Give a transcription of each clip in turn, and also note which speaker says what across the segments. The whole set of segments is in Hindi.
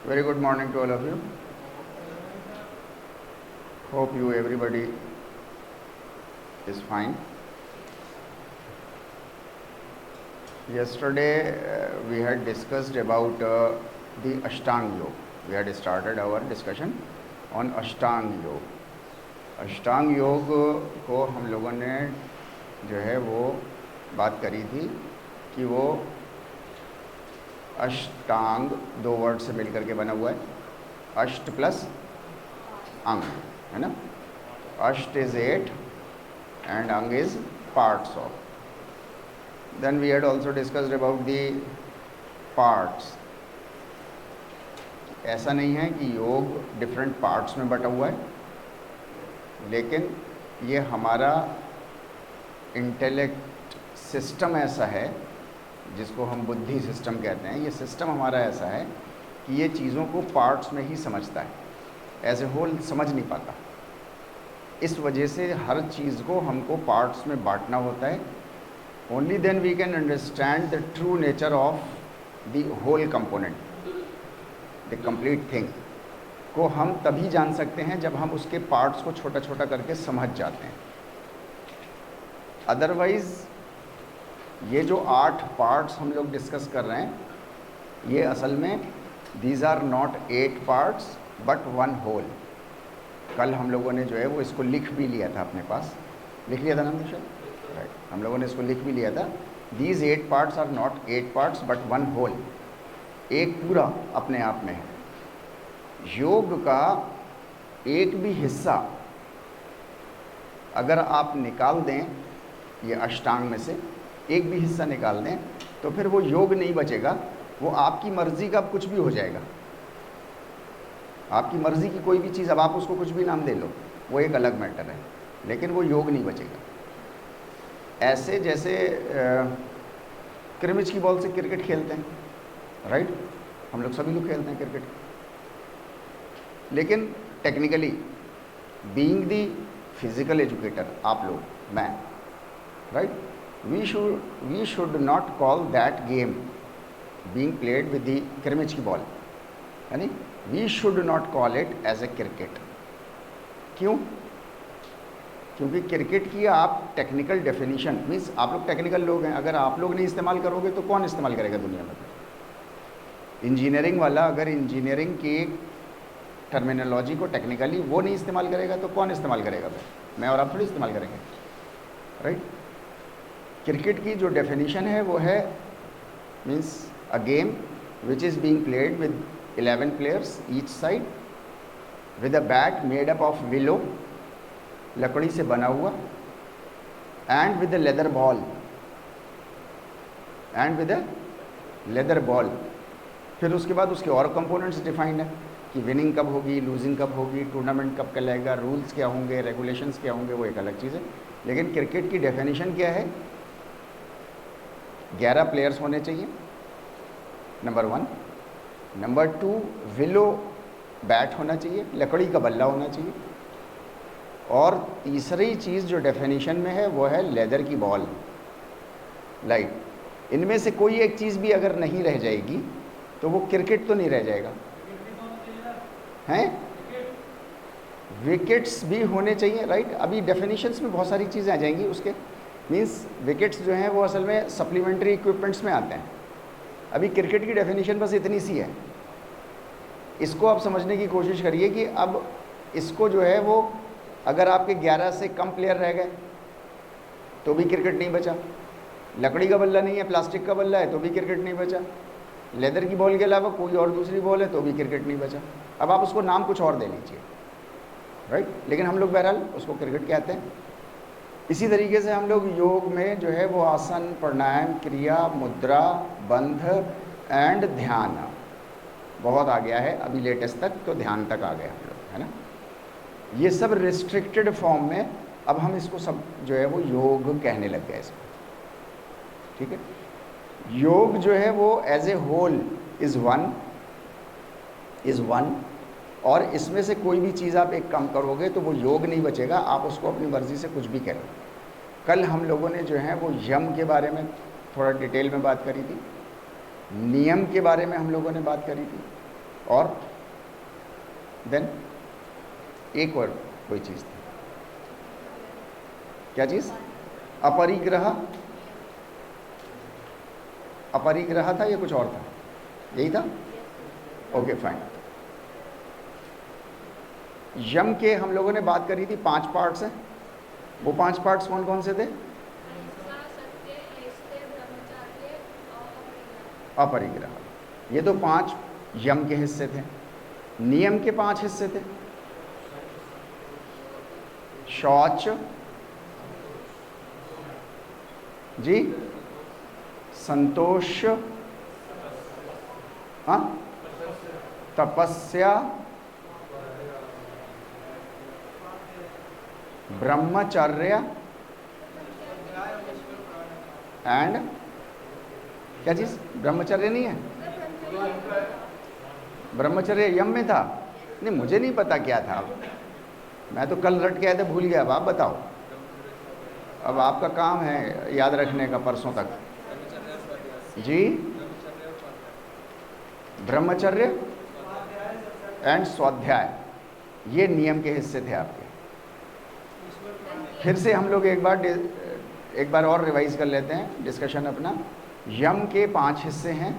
Speaker 1: Very good morning to all of you. Hope you everybody is fine. Yesterday we had discussed about the Ashtang Yoga. We had started our discussion on Ashtang Yoga. अष्टांग योग को हम लोगों ने जो है वो बात करी थी कि वो अष्टांग दो वर्ड से मिलकर के बना हुआ है, अष्ट प्लस अंग, है ना. अष्ट is 8 and ang is parts of. Then we had also discussed about the parts. ऐसा नहीं है कि योग डिफरेंट पार्ट्स में बटा हुआ है, लेकिन ये हमारा इंटेलेक्ट सिस्टम ऐसा है जिसको हम बुद्धि सिस्टम कहते हैं. ये सिस्टम हमारा ऐसा है कि ये चीज़ों को पार्ट्स में ही समझता है, एज ए होल समझ नहीं पाता. इस वजह से हर चीज़ को हमको पार्ट्स में बांटना होता है. Only then we can understand the true nature of the whole component, the complete thing को हम तभी जान सकते हैं जब हम उसके पार्ट्स को छोटा छोटा करके समझ जाते हैं. अदरवाइज़ ये जो 8 पार्ट्स हम लोग डिस्कस कर रहे हैं, ये असल में these are not 8 parts but one whole. कल हम लोगों ने जो है वो इसको लिख भी लिया था, अपने पास लिख लिया था ना निशा, राइट. हम लोगों ने इसको लिख भी लिया था. These 8 parts are not 8 parts but one whole. एक पूरा अपने आप में है. योग का एक भी हिस्सा अगर आप निकाल दें, ये अष्टांग में से एक भी हिस्सा निकाल दें, तो फिर वो योग नहीं बचेगा. वो आपकी मर्ज़ी का कुछ भी हो जाएगा. आपकी मर्ज़ी की कोई भी चीज़, अब आप उसको कुछ भी नाम दे लो, वो एक अलग मैटर है, लेकिन वो योग नहीं बचेगा. ऐसे जैसे क्रिमिच की बॉल से क्रिकेट खेलते हैं, राइट. हम लोग सभी लोग खेलते हैं क्रिकेट, लेकिन technically being the physical educator, आप लोग, मैं, right, we should not call that game being played with the क्रिमिच की बॉल, यानी we should not call it as a cricket. क्यों? क्योंकि क्रिकेट की आप टेक्निकल डेफिनेशन, मीन्स आप लोग टेक्निकल लोग हैं, अगर आप लोग नहीं इस्तेमाल करोगे तो कौन इस्तेमाल करेगा दुनिया में? इंजीनियरिंग वाला अगर इंजीनियरिंग की टर्मिनोलॉजी को टेक्निकली वो नहीं इस्तेमाल करेगा तो कौन इस्तेमाल करेगा? मैं और आप थोड़ी इस्तेमाल करेंगे, राइट. क्रिकेट की जो डेफिनेशन है वो है, means a game which is being played with 11 players each side, with a bat made up of willow, लकड़ी से बना हुआ, and with a leather ball, and with a leather ball. फिर उसके बाद उसके और कंपोनेंट्स डिफाइंड है कि विनिंग कब होगी, लूजिंग कब होगी, टूर्नामेंट कब कहलाएगा, रूल्स क्या होंगे, रेगुलेशंस क्या होंगे, वो एक अलग चीज़ है. लेकिन क्रिकेट की डेफिनेशन क्या है? 11 प्लेयर्स होने चाहिए, नंबर 1. नंबर 2, विलो बैट होना चाहिए, लकड़ी का बल्ला होना चाहिए. और तीसरी चीज़ जो डेफिनेशन में है वो है लेदर की बॉल, लाइट. इनमें से कोई एक चीज़ भी अगर नहीं रह जाएगी तो वो क्रिकेट तो नहीं रह जाएगा, हैं? विकेट्स भी होने चाहिए, राइट. अभी डेफिनेशंस में बहुत सारी चीज़ें आ जाएंगी उसके, मींस विकेट्स जो हैं वो असल में सप्लीमेंट्री इक्विपमेंट्स में आते हैं. अभी क्रिकेट की डेफिनेशन बस इतनी सी है. इसको आप समझने की कोशिश करिए कि अब इसको जो है वो, अगर आपके 11 से कम प्लेयर रह गए तो भी क्रिकेट नहीं बचा. लकड़ी का बल्ला नहीं है, प्लास्टिक का बल्ला है तो भी क्रिकेट नहीं बचा. लेदर की बॉल के अलावा कोई और दूसरी बॉल है तो भी क्रिकेट नहीं बचा. अब आप उसको नाम कुछ और दे लीजिए, राइट, लेकिन हम लोग बहरहाल उसको क्रिकेट कहते हैं. इसी तरीके से हम लोग योग में जो है वो आसन, प्राणायाम, क्रिया, मुद्रा, बंध एंड ध्यान बहुत आ गया है. अभी लेटेस्ट तक तो ध्यान तक आ गया हम लोग, है ना. ये सब रिस्ट्रिक्टेड फॉर्म में अब हम इसको सब जो है वो योग कहने लग गए इसको, ठीक है. योग जो है वो as a whole is one, और इसमें से कोई भी चीज़ आप एक कम करोगे तो वो योग नहीं बचेगा. आप उसको अपनी मर्ज़ी से कुछ भी करो. कल हम लोगों ने जो है वो यम के बारे में थोड़ा डिटेल में बात करी थी, नियम के बारे में हम लोगों ने बात करी थी, और देन एक और कोई चीज़ थी, क्या चीज़? अपरिग्रह। अपरिग्रह था या कुछ और था? यही था। Okay fine. यम के हम लोगों ने बात करी थी 5 पार्ट्स हैं। वो 5 पार्ट्स कौन कौन से थे? अपरिग्रह। ये तो 5 यम के हिस्से थे। नियम के 5 हिस्से थे। शौच जी, संतोष, हाँ, तपस्या, ब्रह्मचर्य एंड क्या चीज़? ब्रह्मचर्य नहीं है? ब्रह्मचर्य यम में था? नहीं, मुझे नहीं पता क्या था, मैं तो कल रट के आया था, भूल गया। अब आप बताओ, अब आपका काम है याद रखने का परसों तक। जी, ब्रह्मचर्य एंड स्वाध्याय, ये नियम के हिस्से थे आपके। फिर से हम लोग एक बार और रिवाइज कर लेते हैं डिस्कशन अपना। यम के 5 हिस्से हैं: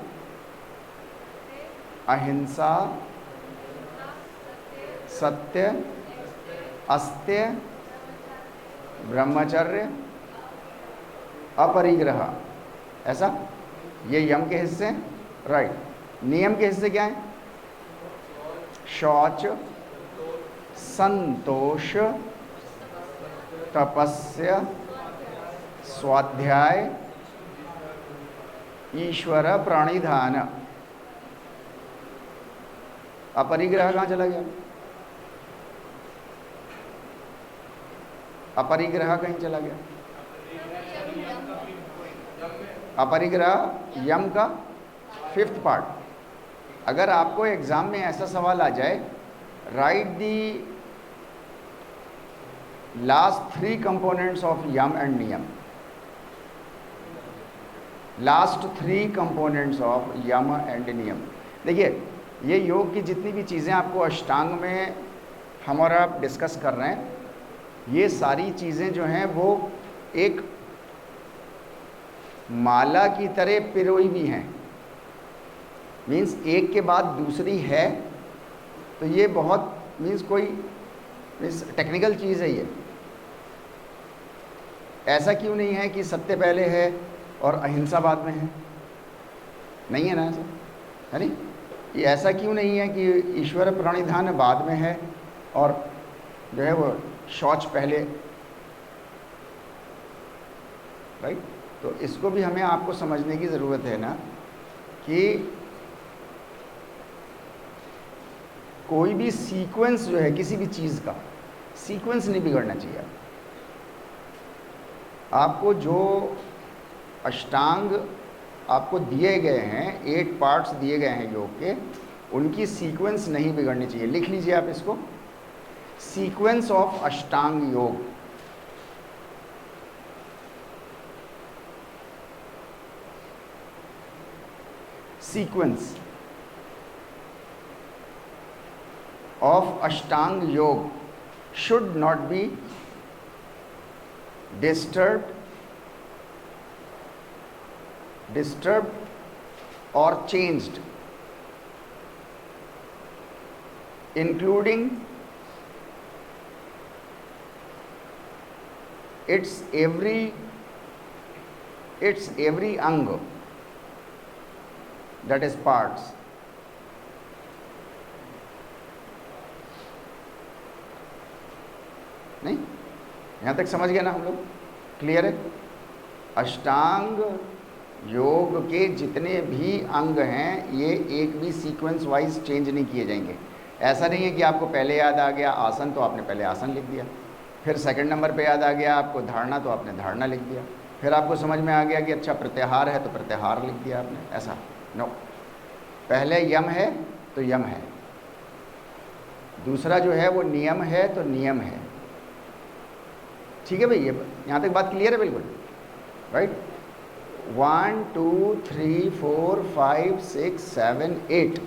Speaker 1: अहिंसा, सत्य, अस्त्य, ब्रह्मचर्य, अपरिग्रह। ऐसा ये यम के हिस्से हैं, राइट। नियम के हिस्से क्या हैं? शौच, संतोष, तपस्या, स्वाध्याय, ईश्वर प्रणिधान। अपरिग्रह कहाँ चला गया? अपरिग्रह कहीं चला गया? अपरिग्रह यम का 5th पार्ट। अगर आपको एग्जाम में ऐसा सवाल आ जाए, right the last 3 components of yama and niyama, last 3 components of yama and niyama. देखिए, ये योग की जितनी भी चीज़ें आपको अष्टांग में हम और आप डिस्कस कर रहे हैं, ये सारी चीज़ें जो हैं वो एक माला की तरह पिरोई भी हैं। मीन्स एक के बाद दूसरी है, तो ये बहुत मीन्स टेक्निकल चीज़ है ये। ऐसा क्यों नहीं है कि सत्य पहले है और अहिंसा बाद में है? नहीं है ना ऐसा, है नहीं? ये ऐसा क्यों नहीं है कि ईश्वर प्रणिधान बाद में है और जो है वो शौच पहले, राइट? तो इसको भी हमें आपको समझने की ज़रूरत है ना कि कोई भी सीक्वेंस जो है किसी भी चीज़ का, सीक्वेंस नहीं बिगड़ना चाहिए। आपको जो अष्टांग आपको दिए गए हैं, 8 पार्ट्स दिए गए हैं योग के, उनकी सीक्वेंस नहीं बिगड़नी चाहिए। लिख लीजिए आप इसको, सीक्वेंस ऑफ अष्टांग योग। सीक्वेंस ऑफ अष्टांग योग should not be disturbed or changed, including its every ang, that is parts. नहीं, यहाँ तक समझ गए ना हम लोग? क्लियर है? अष्टांग योग के जितने भी अंग हैं, ये एक भी सीक्वेंस वाइज चेंज नहीं किए जाएंगे। ऐसा नहीं है कि आपको पहले याद आ गया आसन तो आपने पहले आसन लिख दिया, फिर सेकंड नंबर पे याद आ गया आपको धारणा तो आपने धारणा लिख दिया, फिर आपको समझ में आ गया कि अच्छा प्रत्याहार है तो प्रत्याहार लिख दिया आपने। ऐसा नो, पहले यम है तो यम है, दूसरा जो है वो नियम है तो नियम है। ठीक है भाई, ये यहाँ तक बात क्लियर है बिल्कुल, राइट? 1 2 3 4 5 6 7 8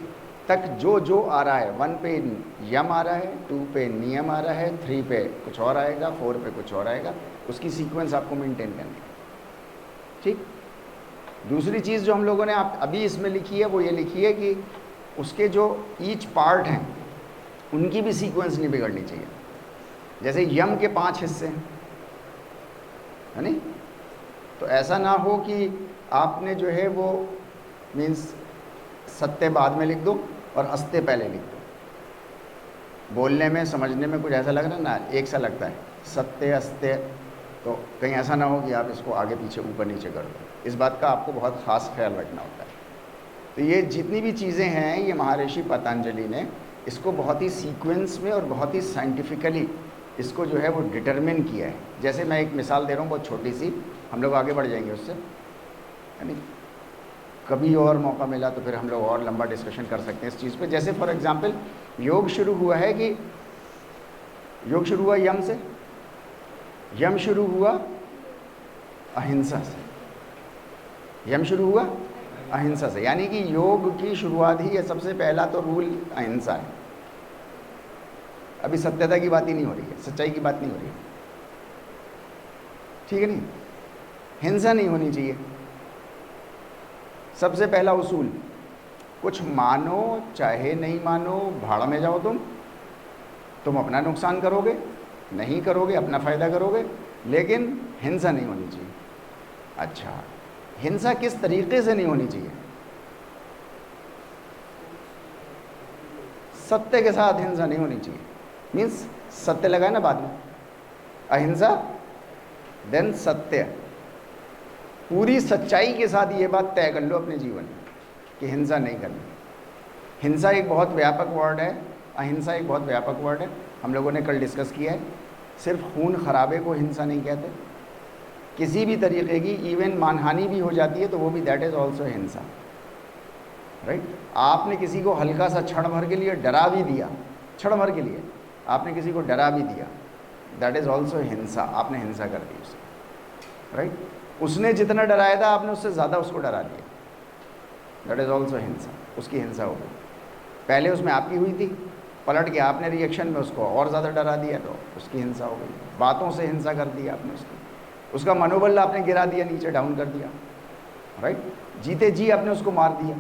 Speaker 1: तक जो जो आ रहा है, 1 पे यम आ रहा है, 2 पे नियम आ रहा है, 3 पे कुछ और आएगा, 4 पे कुछ और आएगा, उसकी सीक्वेंस आपको मेंटेन करनी है। ठीक। दूसरी चीज़ जो हम लोगों ने आप अभी इसमें लिखी है वो ये लिखी है कि उसके जो ईच पार्ट हैं उनकी भी सीक्वेंस नहीं बिगड़नी चाहिए। जैसे यम के 5 हिस्से हैं, है नहीं, तो ऐसा ना हो कि आपने जो है वो मीन्स सत्य बाद में लिख दो और अस्ते पहले लिख दो। बोलने में समझने में कुछ ऐसा लग रहा है ना, एक सा लगता है सत्य अस्त्य, तो कहीं ऐसा ना हो कि आप इसको आगे पीछे ऊपर नीचे कर दो। इस बात का आपको बहुत ख़ास ख्याल रखना होता है। तो ये जितनी भी चीज़ें हैं ये महर्षि पतंजलि ने इसको बहुत ही सीक्वेंस में और बहुत ही साइंटिफिकली इसको जो है वो डिटरमिन किया है। जैसे मैं एक मिसाल दे रहा हूँ बहुत छोटी सी, हम लोग आगे बढ़ जाएंगे उससे, यानी कभी और मौका मिला तो फिर हम लोग और लंबा डिस्कशन कर सकते हैं इस चीज़ पे। जैसे फॉर एग्जांपल योग शुरू हुआ है कि योग शुरू हुआ यम से, यम शुरू हुआ अहिंसा से, यम शुरू हुआ अहिंसा से, यानी कि योग की शुरुआत ही है, सबसे पहला तो रूल अहिंसा है। अभी सत्यता की बात ही नहीं हो रही है, सच्चाई की बात नहीं हो रही है, ठीक है नहीं, हिंसा नहीं होनी चाहिए। सबसे पहला उसूल, कुछ मानो चाहे नहीं मानो, भाड़ में जाओ तुम अपना नुकसान करोगे, नहीं करोगे अपना फ़ायदा करोगे, लेकिन हिंसा नहीं होनी चाहिए। अच्छा, हिंसा किस तरीके से नहीं होनी चाहिए? सत्य के साथ हिंसा नहीं होनी चाहिए। मीन्स सत्य लगाए ना बाद में, अहिंसा देन सत्य, पूरी सच्चाई के साथ ये बात तय कर लो अपने जीवन में कि हिंसा नहीं करनी। हिंसा एक बहुत व्यापक वर्ड है, अहिंसा एक बहुत व्यापक वर्ड है, हम लोगों ने कल डिस्कस किया है। सिर्फ खून खराबे को हिंसा नहीं कहते, किसी भी तरीके की इवन मानहानि भी हो जाती है तो वो भी दैट इज़ ऑल्सो हिंसा, राइट। आपने किसी को हल्का सा क्षण भर के लिए डरा भी दिया, क्षण भर के लिए आपने किसी को डरा भी दिया, दैट इज़ ऑल्सो हिंसा, आपने हिंसा कर दी उसको, राइट। उसने जितना डराया था आपने उससे ज़्यादा उसको डरा दिया, दैट इज़ ऑल्सो हिंसा, उसकी हिंसा हो गई। पहले उसमें आपकी हुई थी, पलट के आपने रिएक्शन में उसको और ज़्यादा डरा दिया तो उसकी हिंसा हो गई। बातों से हिंसा कर दिया आपने उसका मनोबल आपने गिरा दिया, नीचे डाउन कर दिया, राइट। जीते जी आपने उसको मार दिया,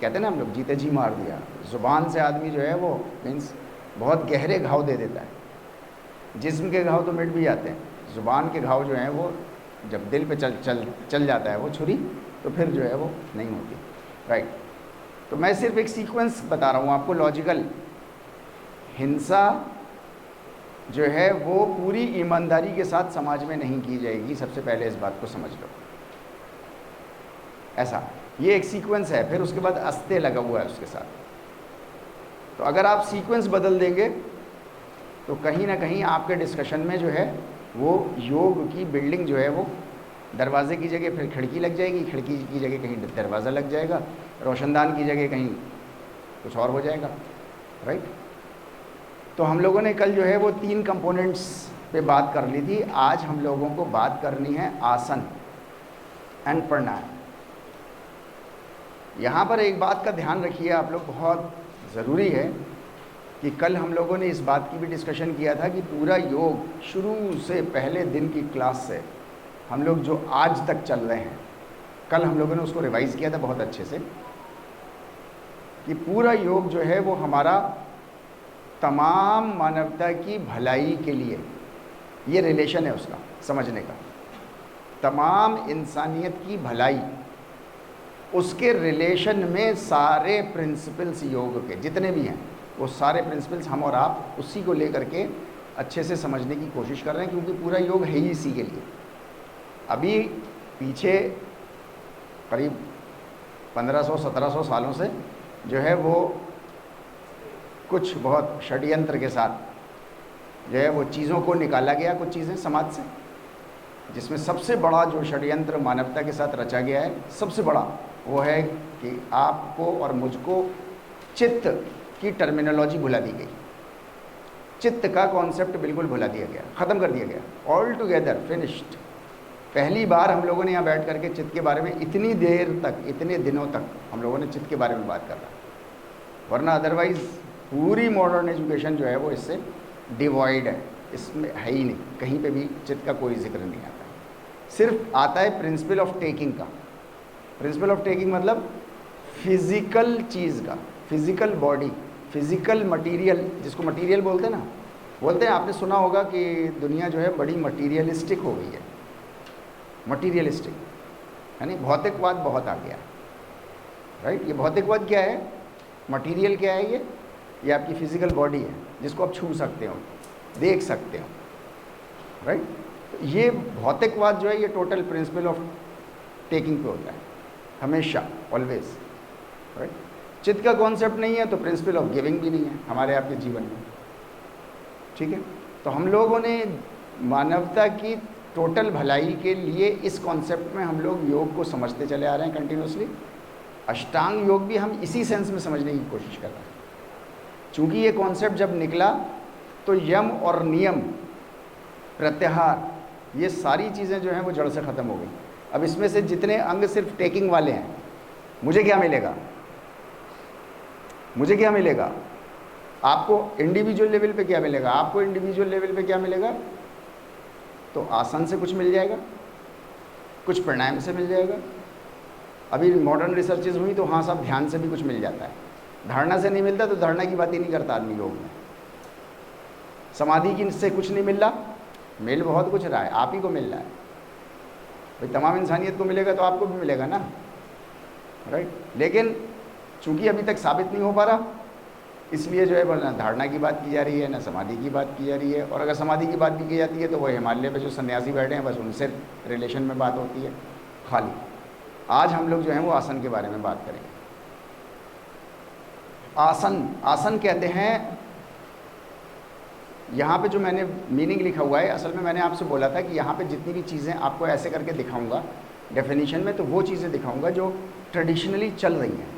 Speaker 1: कहते हैं ना हम लोग जीते जी मार दिया। ज़ुबान से आदमी जो है वो मीन्स बहुत गहरे घाव दे देता है। जिस्म के घाव तो मिट भी जाते हैं, ज़ुबान के घाव जो हैं वो जब दिल पे चल जाता है वो छुरी, तो फिर जो है वो नहीं होती, राइट। तो मैं सिर्फ एक सीक्वेंस बता रहा हूँ आपको लॉजिकल। हिंसा जो है वो पूरी ईमानदारी के साथ समाज में नहीं की जाएगी, सबसे पहले इस बात को समझ लो। ऐसा ये एक सीक्वेंस है, फिर उसके बाद अस्ते लगा हुआ है उसके साथ। तो अगर आप सीक्वेंस बदल देंगे तो कहीं ना कहीं आपके डिस्कशन में जो है वो योग की बिल्डिंग जो है वो दरवाजे की जगह फिर खिड़की लग जाएगी, खिड़की की जगह कहीं दरवाज़ा लग जाएगा, रोशनदान की जगह कहीं कुछ और हो जाएगा, राइट। तो हम लोगों ने कल जो है वो 3 कंपोनेंट्स पे बात कर ली थी। आज हम लोगों को बात करनी है आसन एंड प्राणायाम। यहाँ पर एक बात का ध्यान रखिए आप लोग, बहुत ज़रूरी है कि कल हम लोगों ने इस बात की भी डिस्कशन किया था कि पूरा योग शुरू से पहले दिन की क्लास से हम लोग जो आज तक चल रहे हैं, कल हम लोगों ने उसको रिवाइज़ किया था बहुत अच्छे से, कि पूरा योग जो है वो हमारा तमाम मानवता की भलाई के लिए, ये रिलेशन है उसका समझने का, तमाम इंसानियत की भलाई, उसके रिलेशन में सारे प्रिंसिपल्स योग के जितने भी हैं वो सारे प्रिंसिपल्स हम और आप उसी को लेकर के अच्छे से समझने की कोशिश कर रहे हैं, क्योंकि पूरा योग है ही इसी के लिए। अभी पीछे करीब 1500-1700 सालों से जो है वो कुछ बहुत षड्यंत्र के साथ जो है वो चीज़ों को निकाला गया, कुछ चीज़ें समाज से, जिसमें सबसे बड़ा जो षड्यंत्र मानवता के साथ रचा गया है, सबसे बड़ा वो है कि आपको और मुझको चित्त की टर्मिनोलॉजी भुला दी गई, चित्त का कॉन्सेप्ट बिल्कुल भुला दिया गया, ख़त्म कर दिया गया, ऑल टुगेदर फिनिश्ड, पहली बार हम लोगों ने यहाँ बैठ करके चित्त के बारे में इतनी देर तक, इतने दिनों तक हम लोगों ने चित्त के बारे में बात कर रहा, वरना अदरवाइज़ पूरी मॉडर्न एजुकेशन जो है वो इससे डिवॉइड है, इसमें है ही नहीं, कहीं पे भी चित्त का कोई जिक्र नहीं आता। सिर्फ आता है प्रिंसिपल ऑफ टेकिंग का। प्रिंसिपल ऑफ टेकिंग मतलब फिज़िकल चीज़ का, फिज़िकल बॉडी, फिज़िकल मटेरियल, जिसको मटेरियल बोलते हैं ना, बोलते हैं, आपने सुना होगा कि दुनिया जो है बड़ी मटीरियलिस्टिक हो गई है, मटीरियलिस्टिक यानी भौतिकवाद बहुत आ गया, राइट। ये भौतिकवाद क्या है, मटीरियल क्या है, ये आपकी फिज़िकल बॉडी है जिसको आप छू सकते हो, देख सकते हो, राइट। तो ये भौतिकवाद जो है ये टोटल प्रिंसिपल ऑफ टेकिंग पे होता है हमेशा, ऑलवेज, राइट। चित्त का कॉन्सेप्ट नहीं है तो प्रिंसिपल ऑफ गिविंग भी नहीं है हमारे आपके जीवन में, ठीक है। तो हम लोगों ने मानवता की टोटल भलाई के लिए इस कॉन्सेप्ट में हम लोग योग को समझते चले आ रहे हैं कंटिन्यूसली। अष्टांग योग भी हम इसी सेंस में समझने की कोशिश कर रहे हैं। चूँकि ये कॉन्सेप्ट जब निकला तो यम और नियम, प्रत्याहार, ये सारी चीज़ें जो हैं वो जड़ से ख़त्म हो गई। अब इसमें से जितने अंग सिर्फ टेकिंग वाले हैं, मुझे क्या मिलेगा, मुझे क्या मिलेगा, आपको इंडिविजुअल लेवल पे क्या मिलेगा, आपको इंडिविजुअल लेवल पे क्या मिलेगा, तो आसन से कुछ मिल जाएगा, कुछ प्राणायाम से मिल जाएगा। अभी मॉडर्न रिसर्चेज हुई तो हाँ साहब ध्यान से भी कुछ मिल जाता है, धारणा से नहीं मिलता तो धारणा की बात ही नहीं करता आदमी योग में। समाधि की से कुछ नहीं मिल रहा, मिल बहुत कुछ रहा है, आप ही को मिल रहा है भाई, तमाम इंसानियत को मिलेगा तो आपको भी मिलेगा ना, राइट। लेकिन चूंकि अभी तक साबित नहीं हो पा रहा, इसलिए जो है ना धारणा की बात की जा रही है, ना समाधि की बात की जा रही है। और अगर समाधि की बात भी की जाती है तो वो हिमालय पे जो सन्यासी बैठे हैं बस उनसे रिलेशन में बात होती है खाली। आज हम लोग जो हैं वो आसन के बारे में बात करेंगे। आसन, आसन कहते हैं, यहाँ पे जो मैंने मीनिंग लिखा हुआ है, असल में मैंने आपसे बोला था कि यहाँ पे जितनी भी चीज़ें आपको ऐसे करके दिखाऊंगा डेफिनेशन में, तो वो चीज़ें दिखाऊंगा जो ट्रेडिशनली चल रही हैं,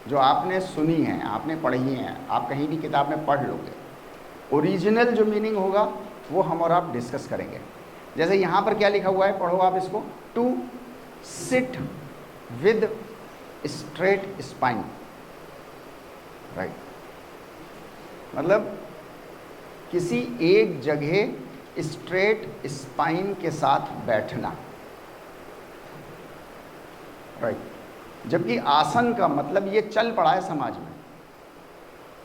Speaker 1: जो आपने सुनी हैं, आपने पढ़ी हैं, आप कहीं भी किताब में पढ़ लोगे। ओरिजिनल जो मीनिंग होगा वो हम और आप डिस्कस करेंगे। जैसे यहाँ पर क्या लिखा हुआ है, पढ़ो आप इसको, to sit with straight spine, right. मतलब किसी एक जगह स्ट्रेट स्पाइन के साथ बैठना, राइट। जबकि आसन का मतलब ये चल पड़ा है समाज में,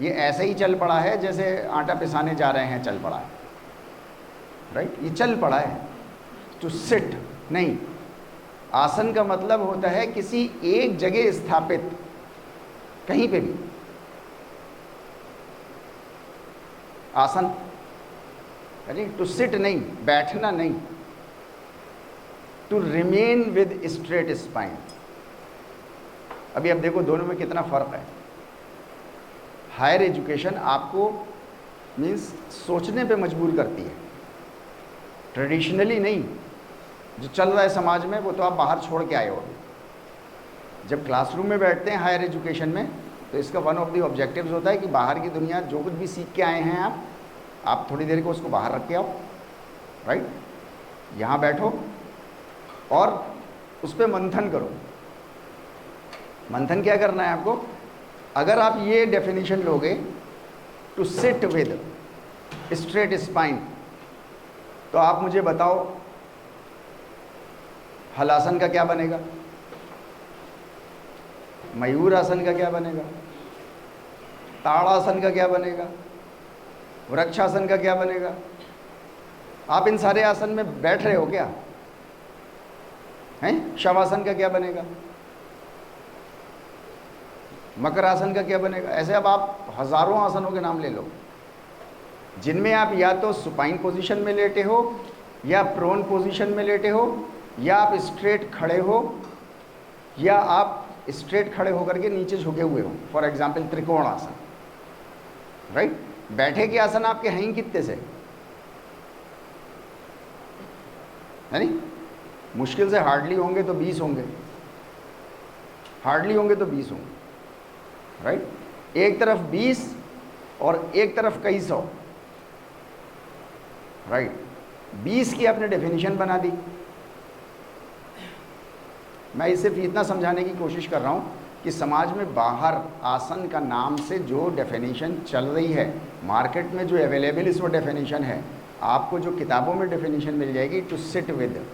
Speaker 1: ये ऐसे ही चल पड़ा है जैसे आटा पिसाने जा रहे हैं चल पड़ा है, राइट। ये चल पड़ा है। टू सिट नहीं, आसन का मतलब होता है किसी एक जगह स्थापित, कहीं पे भी आसन, यानी टू सिट नहीं, बैठना नहीं, to remain with straight spine. अभी अब देखो दोनों में कितना फ़र्क है। हायर एजुकेशन आपको मीन्स सोचने पे मजबूर करती है, ट्रेडिशनली नहीं। जो चल रहा है समाज में वो तो आप बाहर छोड़ के आए हो। जब क्लासरूम में बैठते हैं हायर एजुकेशन में, तो इसका वन ऑफ द ऑब्जेक्टिव्स होता है कि बाहर की दुनिया जो कुछ भी सीख के आए हैं आप थोड़ी देर को उसको बाहर रख के आओ, राइट। यहाँ बैठो और उस पर मंथन करो। मंथन क्या करना है आपको, अगर आप ये डेफिनेशन लोगे to sit with straight spine, तो आप मुझे बताओ हलासन का क्या बनेगा, मयूर आसन का क्या बनेगा, ताड़ासन का क्या बनेगा, वृक्षासन का क्या बनेगा। आप इन सारे आसन में बैठ रहे हो क्या हैं? शवासन का क्या बनेगा, मकर आसन का क्या बनेगा। ऐसे अब आप हजारों आसनों के नाम ले लो, जिनमें आप या तो सुपाइन पोजीशन में लेटे हो, या प्रोन पोजीशन में लेटे हो, या आप स्ट्रेट खड़े हो, या आप स्ट्रेट खड़े होकर के नीचे झुके हुए हो। फॉर एग्जाम्पल त्रिकोण आसन, राइट। बैठे के आसन आपके हैं ही कितने से, है नहीं? मुश्किल से हार्डली होंगे तो 20 होंगे, हार्डली होंगे तो 20 होंगे, राइट। एक तरफ 20 और एक तरफ कई सौ, राइट। 20 की आपने डेफिनेशन बना दी, मैं सिर्फ इतना समझाने की कोशिश कर रहा हूँ कि समाज में बाहर आसन का नाम से जो डेफिनेशन चल रही है, मार्केट में जो अवेलेबल इस वो डेफिनेशन है, आपको जो किताबों में डेफिनेशन मिल जाएगी टू सिट विद।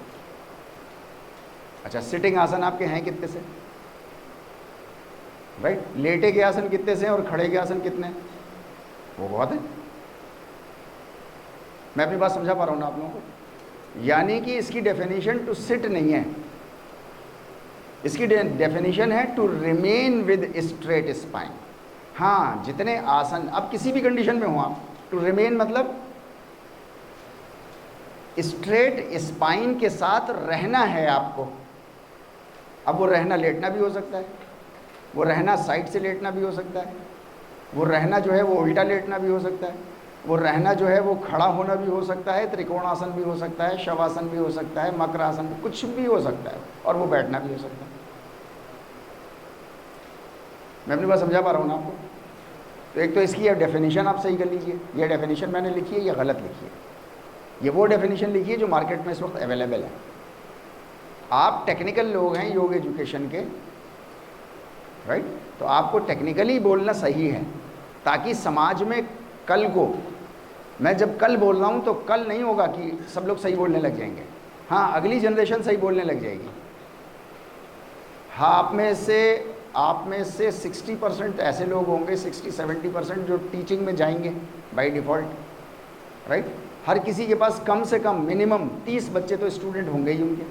Speaker 1: अच्छा, सिटिंग आसन आपके हैं कितने से? राइट, लेटे के आसन कितने से और खड़े के आसन कितने? वो बहुत है। मैं अपनी बात समझा पा रहा हूँ ना आप लोगों को? यानी कि इसकी डेफिनेशन टू सिट नहीं है, इसकी डेफिनेशन है to remain with straight spine. हाँ, जितने आसन, अब किसी भी कंडीशन में हो आप, टू रिमेन मतलब स्ट्रेट स्पाइन के साथ रहना है आपको। अब वो रहना लेटना भी हो सकता है, वो रहना साइड से लेटना भी हो सकता है, वो रहना जो है वो उल्टा लेटना भी हो सकता है, वो रहना जो है वो खड़ा होना भी हो सकता है, त्रिकोणासन भी हो सकता है, शवासन भी हो सकता है, मकरासन, कुछ भी हो सकता है, और वो बैठना भी हो सकता है। मैं अपनी बात समझा पा रहा हूँ ना आपको? तो एक तो इसकी डेफिनेशन आप सही कर लीजिए, ये डेफिनेशन मैंने लिखी है, ये गलत लिखी है। ये वो डेफिनेशन लिखी है जो मार्केट में इस वक्त अवेलेबल है। आप टेक्निकल लोग हैं योग एजुकेशन के, राइट? तो आपको टेक्निकली बोलना सही है, ताकि समाज में कल को, मैं जब कल बोल रहा हूँ तो कल नहीं होगा कि सब लोग सही बोलने लग जाएंगे। हाँ, अगली जनरेशन सही बोलने लग जाएगी। हाँ, आप में से 60% ऐसे लोग होंगे, 60-70% जो टीचिंग में जाएंगे बाय डिफ़ॉल्ट, राइट? हर किसी के पास कम से कम मिनिमम 30 बच्चे तो स्टूडेंट होंगे ही उनके,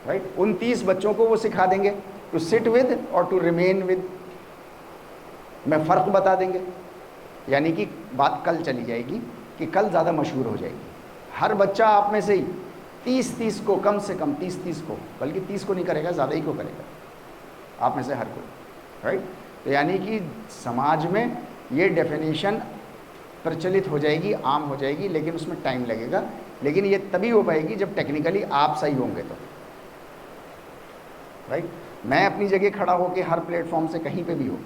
Speaker 1: राइट? उन 30 बच्चों को वो सिखा देंगे टू सिट विद और टू रिमेन विद में फ़र्क बता देंगे। यानी कि बात कल चली जाएगी कि कल ज़्यादा मशहूर हो जाएगी। हर बच्चा आप में से ही 30 को, कम से कम 30 को, बल्कि 30 को नहीं करेगा, ज़्यादा ही को करेगा आप में से हर कोई, राइट? तो यानी कि समाज में ये डेफिनेशन प्रचलित हो जाएगी, आम हो जाएगी, लेकिन उसमें टाइम लगेगा। लेकिन ये तभी हो पाएगी जब टेक्निकली आप सही होंगे तो, राइट? मैं अपनी जगह खड़ा होकर हर प्लेटफॉर्म से कहीं पे भी हो,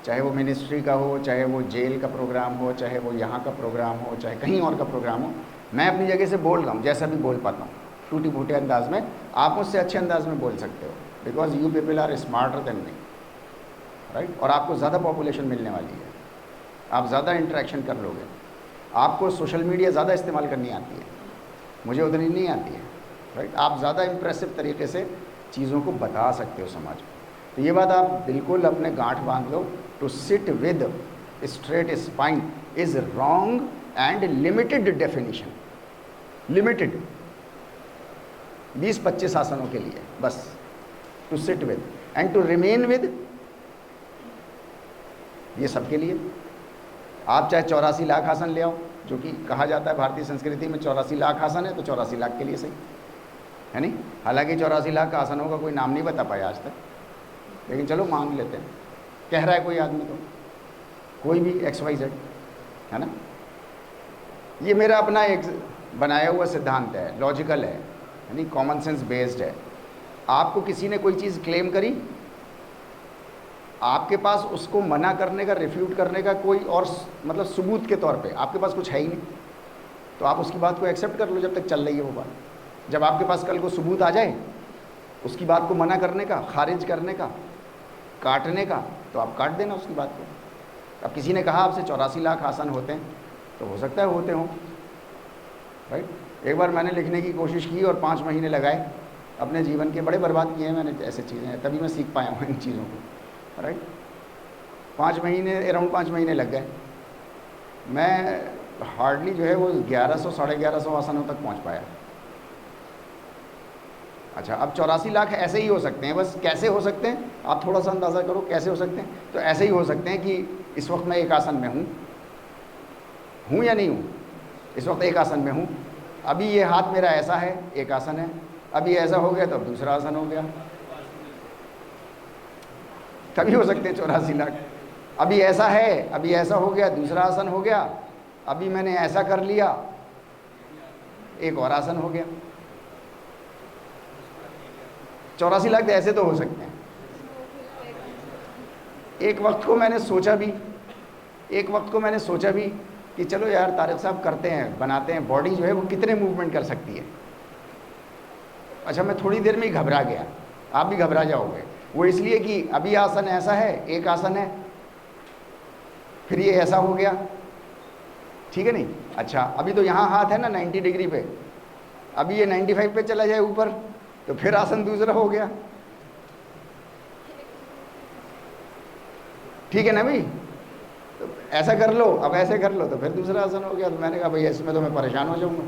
Speaker 1: चाहे वो मिनिस्ट्री का हो, चाहे वो जेल का प्रोग्राम हो, चाहे वो यहाँ का प्रोग्राम हो, चाहे कहीं और का प्रोग्राम हो, मैं अपनी जगह से बोल रहा हूँ जैसा भी बोल पाता हूँ, टूटी फूटे अंदाज में। आप मुझसे अच्छे अंदाज में बोल सकते हो, because you people are smarter than me, right? और आपको ज़्यादा पॉपुलेशन मिलने वाली है, आप ज़्यादा इंटरेक्शन कर लोगे, आपको सोशल मीडिया ज़्यादा इस्तेमाल करनी आती है, मुझे उतनी नहीं आती है, राइट? आप ज़्यादा इम्प्रेसिव तरीके से चीज़ों को बता सकते हो समाज को। तो ये बात आप बिल्कुल अपने गांठ बांध लो, to sit with straight spine is wrong and limited definition, limited 20-25 आसनों के लिए बस, to sit with and to remain with ये सबके लिए। आप चाहे 84 लाख आसन ले आओ, जो कि कहा जाता है भारतीय संस्कृति में 84 लाख आसन है, तो 84 लाख के लिए सही है नहीं? हालांकि 84 लाख आसनों का कोई नाम नहीं बता पाया आज तक, लेकिन चलो मान लेते हैं, कह रहा है कोई आदमी, तो कोई भी XYZ, है ना? ये मेरा अपना एक बनाया हुआ सिद्धांत है, लॉजिकल है, यानी कॉमन सेंस बेस्ड है। आपको किसी ने कोई चीज़ क्लेम करी, आपके पास उसको मना करने का, रिफ्यूट करने का कोई और मतलब सबूत के तौर पे आपके पास कुछ है ही नहीं, तो आप उसकी बात को एक्सेप्ट कर लो जब तक चल रही है वो बात। जब आपके पास कल को सबूत आ जाए उसकी बात को मना करने का, खारिज करने का, काटने का, तो आप काट देना उसकी बात को। अब किसी ने कहा आपसे 84 लाख आसन होते हैं, तो हो सकता है होते हों, राइट? एक बार मैंने लिखने की कोशिश की और 5 महीने लगाए, अपने जीवन के बड़े बर्बाद किए हैं मैंने, ऐसे चीज़ें, तभी मैं सीख पाया हूँ इन चीज़ों को, राइट? 5 महीने, अराउंड 5 महीने लग गए। मैं हार्डली जो है वो 1100 साढ़े 1100 आसनों तक पहुँच पाया। अच्छा, अब 84 लाख ऐसे ही हो सकते हैं, बस कैसे हो सकते हैं आप थोड़ा सा अंदाज़ा करो, कैसे हो सकते हैं? तो ऐसे ही हो सकते हैं कि इस वक्त मैं एक आसन में हूँ या नहीं हूँ? इस वक्त एक आसन में हूँ, अभी ये हाथ मेरा ऐसा है, एक आसन है, अभी ऐसा हो गया तो अब दूसरा आसन हो गया, तभी हो सकते हैं 84 लाख। अभी ऐसा है, अभी ऐसा हो गया, दूसरा आसन हो गया, अभी मैंने ऐसा कर लिया, एक और आसन हो गया। 84 लाख ऐसे तो हो सकते हैं। एक वक्त को मैंने सोचा भी कि चलो यार तारिक साहब करते हैं, बनाते हैं, बॉडी जो है वो कितने मूवमेंट कर सकती है। अच्छा, मैं थोड़ी देर में ही घबरा गया आप भी घबरा जाओगे। वो इसलिए कि अभी आसन ऐसा है, एक आसन है, फिर ये ऐसा हो गया, ठीक है नहीं। अच्छा, अभी तो यहाँ हाथ है ना 90 डिग्री पे, अभी ये 95 पे चला जाए ऊपर, तो फिर आसन दूसरा हो गया, ठीक है ना भाई। तो ऐसा कर लो, अब ऐसे कर लो तो फिर दूसरा आसन हो गया। तो मैंने कहा भाई इसमें तो मैं परेशान हो जाऊंगा,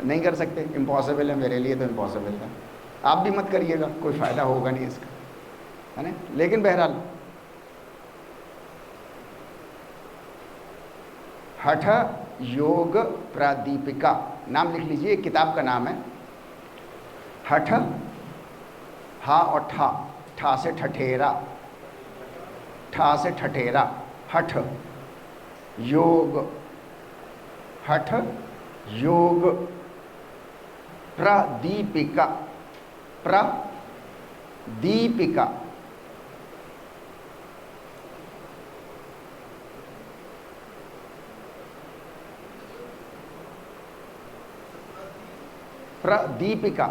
Speaker 1: नहीं कर सकते, इम्पॉसिबल है मेरे लिए, तो इम्पॉसिबल है। आप भी मत करिएगा, कोई फ़ायदा होगा नहीं इसका, है ना। लेकिन बहरहाल हठ योग प्रादीपिका नाम लिख लीजिए, एक किताब का नाम है। हठ, हा और ठा, ठा से ठठेरा, ठा से ठठेरा, हठ योग, हठ योग प्रदीपिका, प्रदीपिका, प्रदीपिका,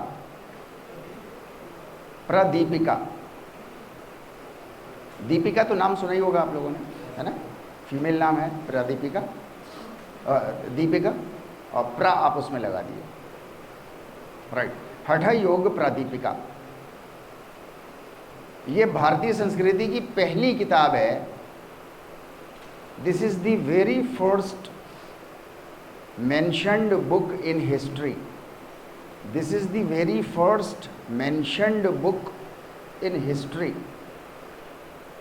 Speaker 1: प्रदीपिका। दीपिका तो नाम सुना ही होगा आप लोगों ने, है ना, फीमेल नाम है प्रदीपिका, दीपिका, और प्र आप उसमें लगा दिए, राइट। हठ योग प्रादीपिका, ये भारतीय संस्कृति की पहली किताब है। This is the very first mentioned book in history. This is the very first mentioned book in history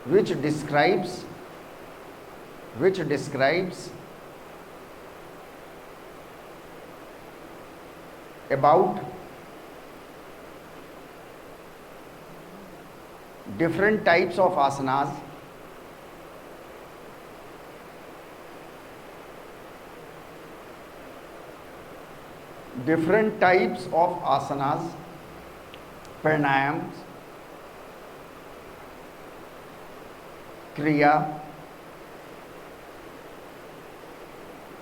Speaker 1: which describes about different types of asanas, pranayams, kriya,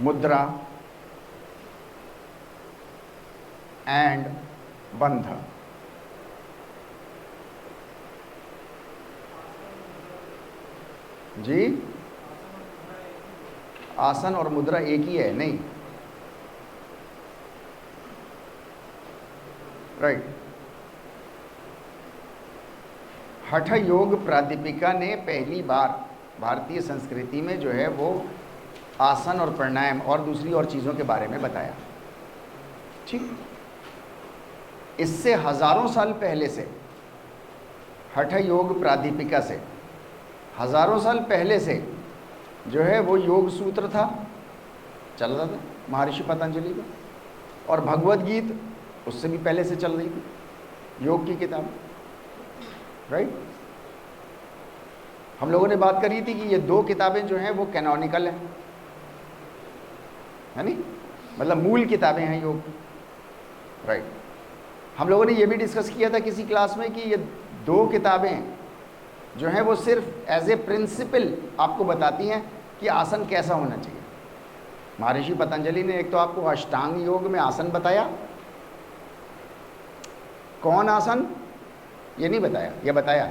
Speaker 1: mudra and bandha। जी, आसन और मुद्रा एक ही है? नहीं, राइट। हठ योग प्रादीपिका ने पहली बार भारतीय संस्कृति में जो है वो आसन और प्राणायाम और दूसरी और चीज़ों के बारे में बताया, ठीक। इससे हजारों साल पहले से, हठ योग प्रादीपिका से हजारों साल पहले से जो है वो योग सूत्र था, चल रहा था महर्षि पतंजलि का, और भगवद गीता उससे भी पहले से चल रही थी, योग की किताब, राइट। हम लोगों ने बात करी थी कि ये दो किताबें जो हैं वो कैनोनिकल हैं, है नहीं, मतलब मूल किताबें हैं योग की, राइट। हम लोगों ने ये भी डिस्कस किया था किसी क्लास में कि ये दो किताबें जो हैं वो सिर्फ एज ए प्रिंसिपल आपको बताती हैं कि आसन कैसा होना चाहिए। महर्षि पतंजलि ने एक तो आपको अष्टांग योग में आसन बताया, कौन आसन ये नहीं बताया, ये बताया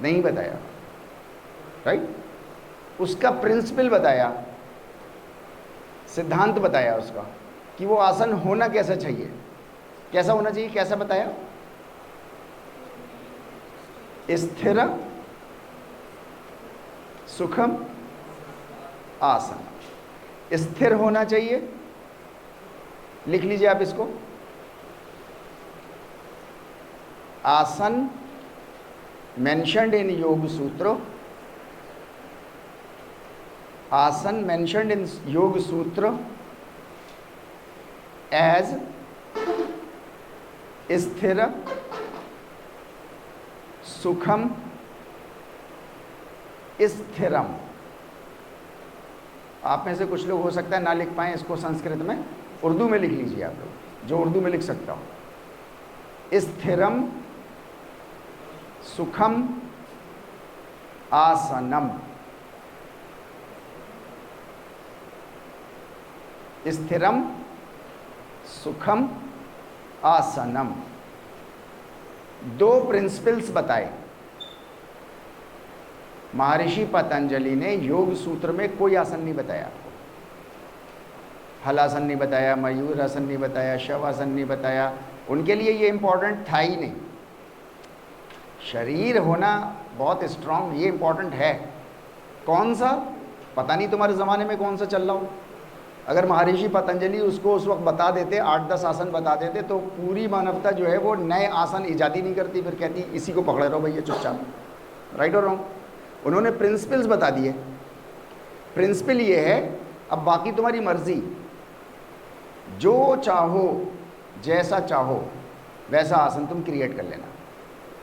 Speaker 1: नहीं बताया, राइट। उसका प्रिंसिपल बताया, सिद्धांत बताया उसका कि वो आसन होना कैसा चाहिए, कैसा होना चाहिए, कैसा बताया, स्थिर सुखम आसन। स्थिर होना चाहिए, लिख लीजिए आप इसको, आसन mentioned in योग सूत्र, आसन mentioned in योग सूत्र as स्थिर सुखम स्थिरम। आप में से कुछ लोग हो सकता है ना लिख पाएं इसको संस्कृत में, उर्दू में लिख लीजिए आप लोग, जो उर्दू में लिख सकता हो। स्थिरम सुखम आसनम, स्थिरम सुखम आसनम। दो प्रिंसिपल्स बताए। महर्षि पतंजलि ने योग सूत्र में कोई आसन नहीं बताया आपको, हलासन नहीं बताया, मयूर आसन नहीं बताया, शवासन नहीं बताया। उनके लिए ये इंपॉर्टेंट था ही नहीं। शरीर होना बहुत स्ट्रांग, ये इंपॉर्टेंट है। कौन सा पता नहीं तुम्हारे ज़माने में कौन सा चल रहा हो। अगर महर्षि पतंजलि उसको उस वक्त बता देते, 8-10 आसन बता देते, तो पूरी मानवता जो है वो नए आसन ईजाद ही नहीं करती, फिर कहती इसी को पकड़े रहो भैया चुपचाप। राइट और रॉन्ग? उन्होंने प्रिंसिपल्स बता दिए। प्रिंसिपल ये है, अब बाकी तुम्हारी मर्जी, जो चाहो जैसा चाहो वैसा आसन तुम क्रिएट कर लेना।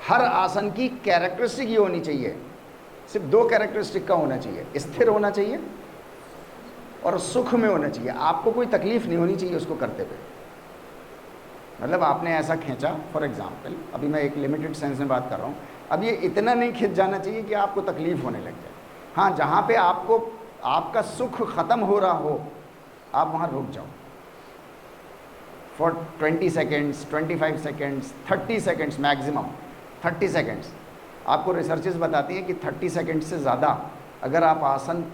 Speaker 1: हर आसन की कैरेक्टरिस्टिक ये होनी चाहिए, सिर्फ 2 कैरेक्टरिस्टिक का होना चाहिए, स्थिर होना चाहिए और सुख में होना चाहिए। आपको कोई तकलीफ नहीं होनी चाहिए उसको करते हुए। मतलब आपने ऐसा खींचा, फॉर एग्जांपल, अभी मैं एक लिमिटेड सेंस में बात कर रहा हूँ, अब ये इतना नहीं खिंच जाना चाहिए कि आपको तकलीफ होने लग जाए। हाँ, जहाँ पे आपको आपका सुख ख़त्म हो रहा हो, आप वहाँ रुक जाओ for 20 seconds, 25 seconds, 30 seconds maximum. 30 seconds आपको रिसर्चेस बताती हैं कि 30 सेकेंड्स से ज़्यादा अगर आप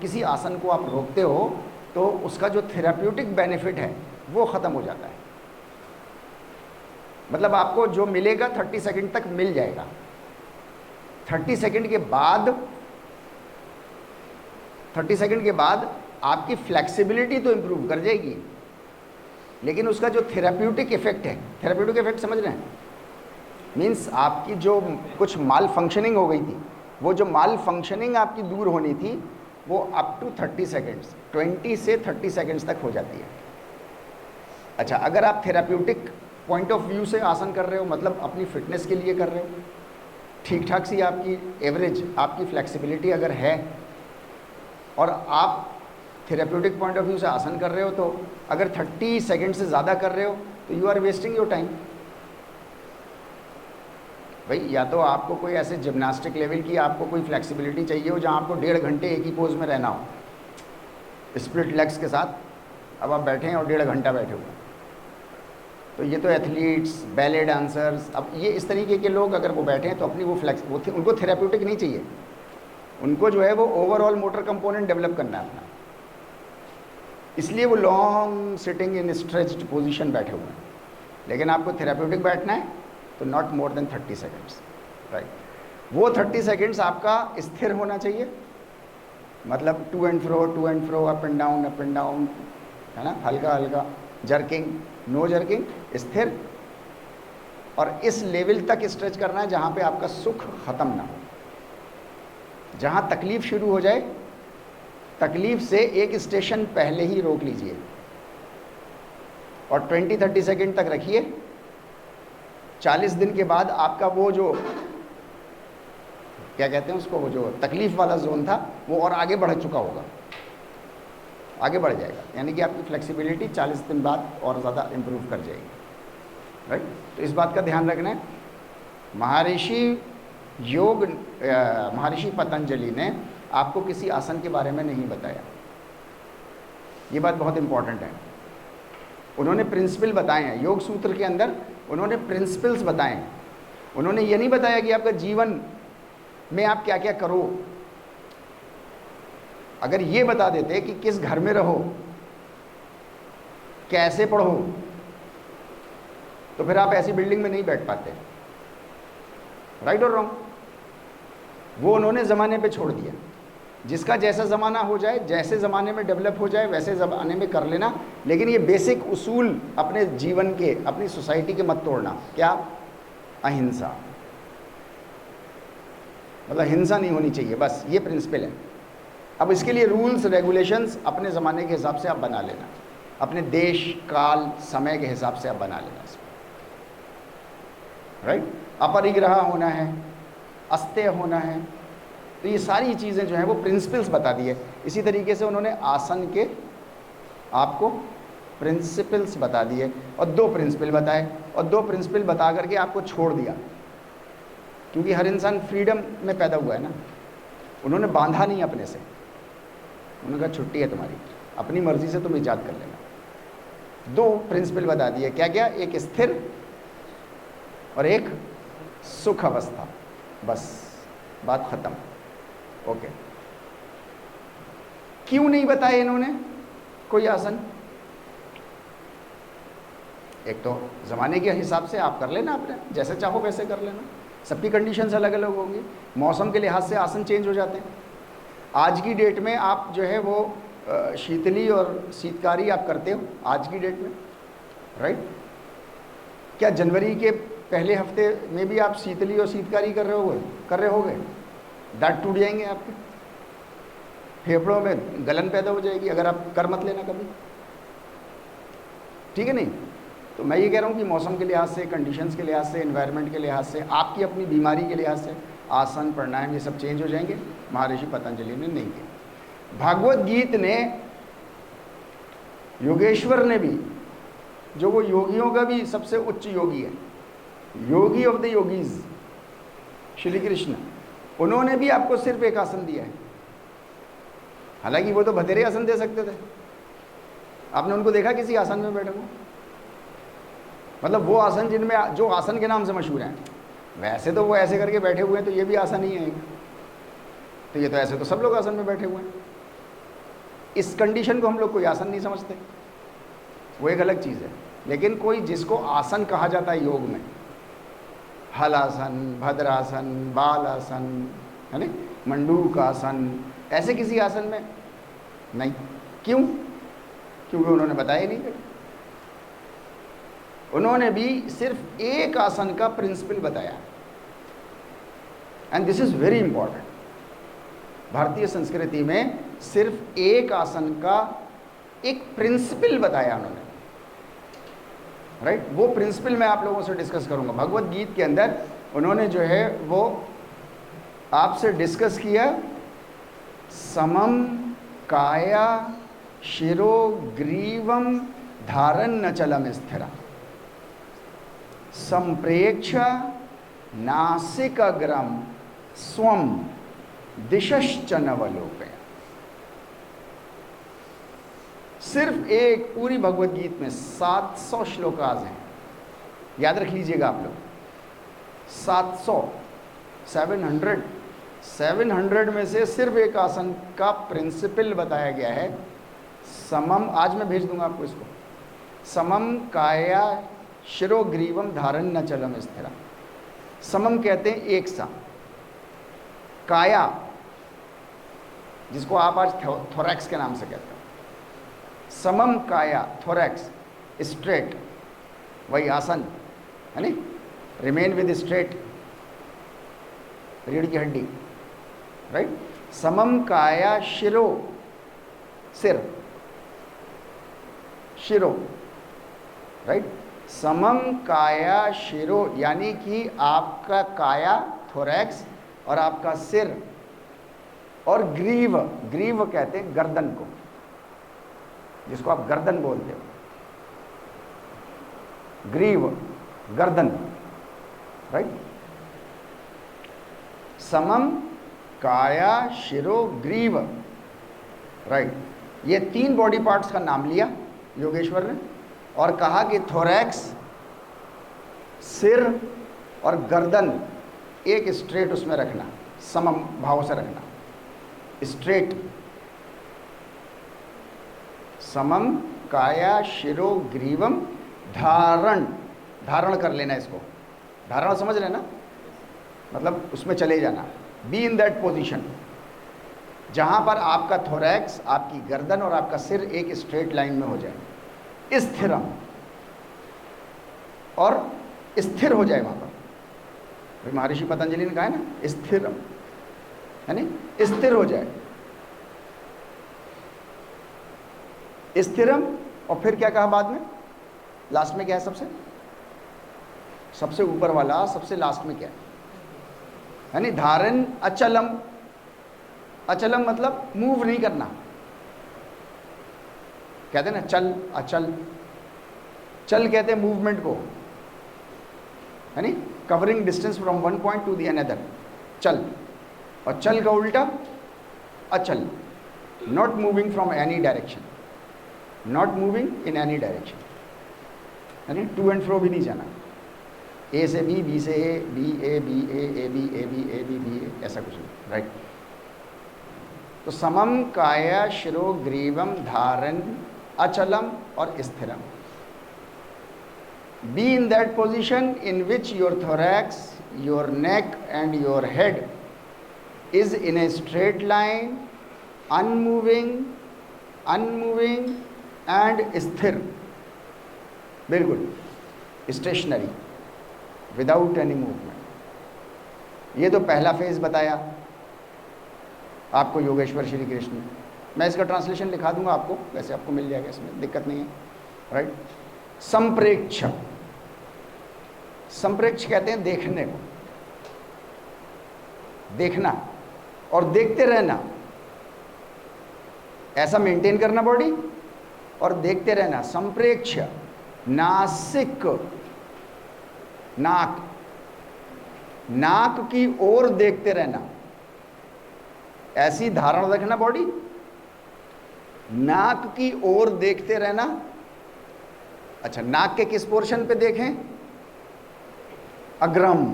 Speaker 1: किसी आसन को आप रोकते हो तो उसका जो थेराप्यूटिक बेनिफिट है वो ख़त्म हो जाता है। मतलब आपको जो मिलेगा 30 सेकेंड तक मिल जाएगा। 30 सेकेंड के बाद आपकी फ्लेक्सिबिलिटी तो इम्प्रूव कर जाएगी, लेकिन उसका जो थेराप्यूटिक इफेक्ट है, थेराप्यूटिक इफेक्ट समझ रहे हैं? मीन्स आपकी जो कुछ माल फंक्शनिंग हो गई थी, वो जो माल फंक्शनिंग आपकी दूर होनी थी, वो अप टू 30 सेकेंड्स, 20 से 30 सेकेंड्स तक हो जाती है। अच्छा, अगर आप थेराप्यूटिक पॉइंट ऑफ व्यू से आसन कर रहे हो, मतलब अपनी फिटनेस के लिए कर रहे हो, ठीक ठाक सी आपकी एवरेज आपकी फ्लेक्सिबिलिटी अगर है और आप थेराप्यूटिक पॉइंट ऑफ व्यू से आसन कर रहे हो, तो अगर 30 सेकेंड से ज़्यादा कर रहे हो तो you are wasting your time. भाई, या तो आपको कोई ऐसे जिम्नास्टिक लेवल की आपको कोई फ्लेक्सिबिलिटी चाहिए हो जहाँ आपको 1.5 घंटे एक ही पोज में रहना हो, स्प्लिट लेग्स के साथ। अब आप बैठे हैं और 1.5 घंटा बैठे हुए, तो ये तो एथलीट्स, बैले डांसर्स, अब ये इस तरीके के लोग अगर वो बैठे हैं तो अपनी वो उनको थेराप्यूटिक नहीं चाहिए, उनको जो है वो ओवरऑल मोटर कंपोनेंट डेवलप करना है अपना। इसलिए वो long sitting in stretched position बैठे हुए हैं। लेकिन आपको थेराप्यूटिक बैठना है तो not more than 30 seconds, right. वो 30 सेकेंड्स आपका स्थिर होना चाहिए, मतलब to and fro, up and down, है ना, हल्का हल्का, जर्किंग, नो जर्किंग, स्थिर। और इस लेवल तक स्ट्रेच करना है जहाँ पे आपका सुख ख़त्म ना हो। जहाँ तकलीफ़ शुरू हो जाए, तकलीफ़ से एक स्टेशन पहले ही रोक लीजिए और 20-30 सेकेंड तक रखिए। 40 दिन के बाद आपका वो जो क्या कहते हैं उसको, वो जो तकलीफ़ वाला जोन था वो और आगे बढ़ चुका होगा, आगे बढ़ जाएगा, यानी कि आपकी फ्लेक्सिबिलिटी 40 दिन बाद और ज़्यादा इम्प्रूव कर जाएगी, राइट। तो इस बात का ध्यान रखना है। महर्षि पतंजलि ने आपको किसी आसन के बारे में नहीं बताया, ये बात बहुत इंपॉर्टेंट है। उन्होंने प्रिंसिपल बताए हैं, योग सूत्र के अंदर उन्होंने प्रिंसिपल्स बताए हैं। उन्होंने ये नहीं बताया कि आपका जीवन में आप क्या क्या करो। अगर ये बता देते कि किस घर में रहो, कैसे पढ़ो, तो फिर आप ऐसी बिल्डिंग में नहीं बैठ पाते, राइट और रॉन्ग? वो उन्होंने ज़माने पे छोड़ दिया। जिसका जैसा ज़माना हो जाए, जैसे ज़माने में डेवलप हो जाए वैसे ज़माने में कर लेना, लेकिन ये बेसिक उसूल अपने जीवन के, अपनी सोसाइटी के मत तोड़ना। क्या? अहिंसा, मतलब हिंसा नहीं होनी चाहिए, बस ये प्रिंसिपल है। अब इसके लिए रूल्स रेगुलेशंस अपने ज़माने के हिसाब से आप बना लेना, अपने देश काल समय के हिसाब से आप बना लेना इसको, राइट। अपरिग्रह होना है, अस्तेय होना है, तो ये सारी चीज़ें जो हैं वो प्रिंसिपल्स बता दी है। इसी तरीके से उन्होंने आसन के आपको प्रिंसिपल्स बता दिए और 2 प्रिंसिपल बताए और 2 प्रिंसिपल बता करके आपको छोड़ दिया, क्योंकि हर इंसान फ्रीडम में पैदा हुआ है ना। उन्होंने बांधा नहीं अपने से, उन्होंने कहा छुट्टी है तुम्हारी, अपनी मर्जी से तुम ईजाद कर लेना। 2 प्रिंसिपल बता दिए, क्या क्या? एक स्थिर और एक सुख अवस्था, बस बात खत्म। ओके, क्यों नहीं बताया इन्होंने कोई आसन? एक तो ज़माने के हिसाब से आप कर लेना, अपने जैसे चाहो वैसे कर लेना, सबकी कंडीशंस अलग अलग होंगी, मौसम के लिहाज से आसन चेंज हो जाते हैं। आज की डेट में आप जो है वो शीतली और शीतकारी आप करते हो आज की डेट में, राइट? क्या जनवरी के पहले हफ्ते में भी आप शीतली और शीतकारी कर रहे होगे? दांत टूट जाएंगे आपके, फेफड़ों में गलन पैदा हो जाएगी अगर आप कर मत लेना कभी, ठीक है नहीं? तो मैं ये कह रहा हूँ कि मौसम के लिहाज से, कंडीशंस के लिहाज से, एनवायरनमेंट के लिहाज से, आपकी अपनी बीमारी के लिहाज से आसन प्राणायाम ये सब चेंज हो जाएंगे। महर्षि पतंजलि ने नहीं किया। भागवत गीत ने, योगेश्वर ने भी, जो वो योगियों का भी सबसे उच्च योगी है, yogi of the yogis Shri Krishna, उन्होंने भी आपको सिर्फ एक आसन दिया है। हालांकि वो तो बतेरे आसन दे सकते थे, आपने उनको देखा किसी आसन में बैठे हुए? मतलब वो आसन जिनमें, जो आसन के नाम से मशहूर हैं, वैसे तो वो ऐसे करके बैठे हुए हैं, तो ये भी आसन ही है। तो ये तो ऐसे तो सब लोग आसन में बैठे हुए हैं। इस कंडीशन को हम लोग कोई आसन नहीं समझते, वो एक अलग चीज़ है। लेकिन कोई जिसको आसन कहा जाता है योग में, हलासन, भद्रासन, बाल आसन, है ना, मंडूक आसन, ऐसे किसी आसन में नहीं। क्यों? क्योंकि उन्होंने बताया नहीं। उन्होंने भी सिर्फ एक आसन का प्रिंसिपल बताया, and this is very important. भारतीय संस्कृति में सिर्फ एक आसन का एक प्रिंसिपल बताया उन्होंने, राइट? वो प्रिंसिपल मैं आप लोगों से डिस्कस करूंगा। भगवत गीत के अंदर उन्होंने जो है वो आपसे डिस्कस किया, समम काया शिरो ग्रीवम धारन न चलम स्थिरा, संप्रेक्ष नासिकाग्रम स्वम दिशश्च नवलोकय। सिर्फ एक पूरी भगवत गीत में 700 श्लोकाज हैं, याद रख लीजिएगा आप लोग। 700 में से सिर्फ एक आसन का प्रिंसिपल बताया गया है। समम, आज मैं भेज दूंगा आपको इसको। समम काया शिरो ग्रीवम धारण न चलम स्थिरा। समम कहते हैं एक सा, काया जिसको आप आज थोरैक्स के नाम से कहते हो, समम काया, थोरैक्स स्ट्रेट, वही आसन है नी, रिमेन विद स्ट्रेट, रीढ़ की हड्डी, राइट? समम काया शिरो, सिर, शिरो, राइट? समम काया शिरो यानी कि आपका काया, थोरैक्स, और आपका सिर, और ग्रीव, ग्रीव कहते हैं गर्दन को, जिसको आप गर्दन बोलते हो, ग्रीव, गर्दन, राइट? समम काया शिरो ग्रीव, राइट? ये 3 बॉडी पार्ट्स का नाम लिया योगेश्वर ने और कहा कि थोरैक्स, सिर और गर्दन एक स्ट्रेट उसमें रखना, समम भाव से रखना, स्ट्रेट। समम काया शिरो ग्रीवम धारण, धारण कर लेना, इसको धारण समझ लेना, मतलब उसमें चले जाना, बी इन दैट पोजीशन जहां पर आपका थोरैक्स, आपकी गर्दन और आपका सिर एक स्ट्रेट लाइन में हो जाए, स्थिरम, और स्थिर हो जाए वहां पर। महर्षि पतंजलि ने कहा है ना, स्थिरम, है नहीं, स्थिर हो जाए, स्थिरम। और फिर क्या कहा बाद में, लास्ट में क्या है? सबसे ऊपर वाला, सबसे लास्ट में क्या है नहीं, धारण अचलम। अचलम मतलब मूव नहीं करना, कहते हैं ना चल, अचल, चल कहते हैं मूवमेंट को, है नहीं, covering distance from one point to the another, चल। और चल का उल्टा अचल, not moving from any direction, not moving in any direction, यानी टू एंड फ्रो भी नहीं जाना। ए से बी से A, B A B A B A, ऐसा कुछ नहीं, राइट। तो समम काया शिरो ग्रीवम धारण अचलम और स्थिरम। Be in that position in which your thorax, your neck and your head is in a straight line, unmoving and स्थिर, बिल्कुल स्टेशनरी, विदाउट एनी मूवमेंट। ये तो पहला फेज बताया आपको योगेश्वर श्री कृष्ण। मैं इसका ट्रांसलेशन लिखा दूंगा आपको, वैसे आपको मिल जाएगा, इसमें दिक्कत नहीं है, राइट। संप्रेक्ष, संप्रेक्ष कहते हैं देखने को, देखना और देखते रहना, ऐसा मेंटेन करना बॉडी और देखते रहना। संप्रेक्ष, नासिक, नाक, नाक की ओर देखते रहना, ऐसी धारण रखना बॉडी, नाक की ओर देखते रहना। अच्छा, नाक के किस पोर्शन पे देखें? अग्रम,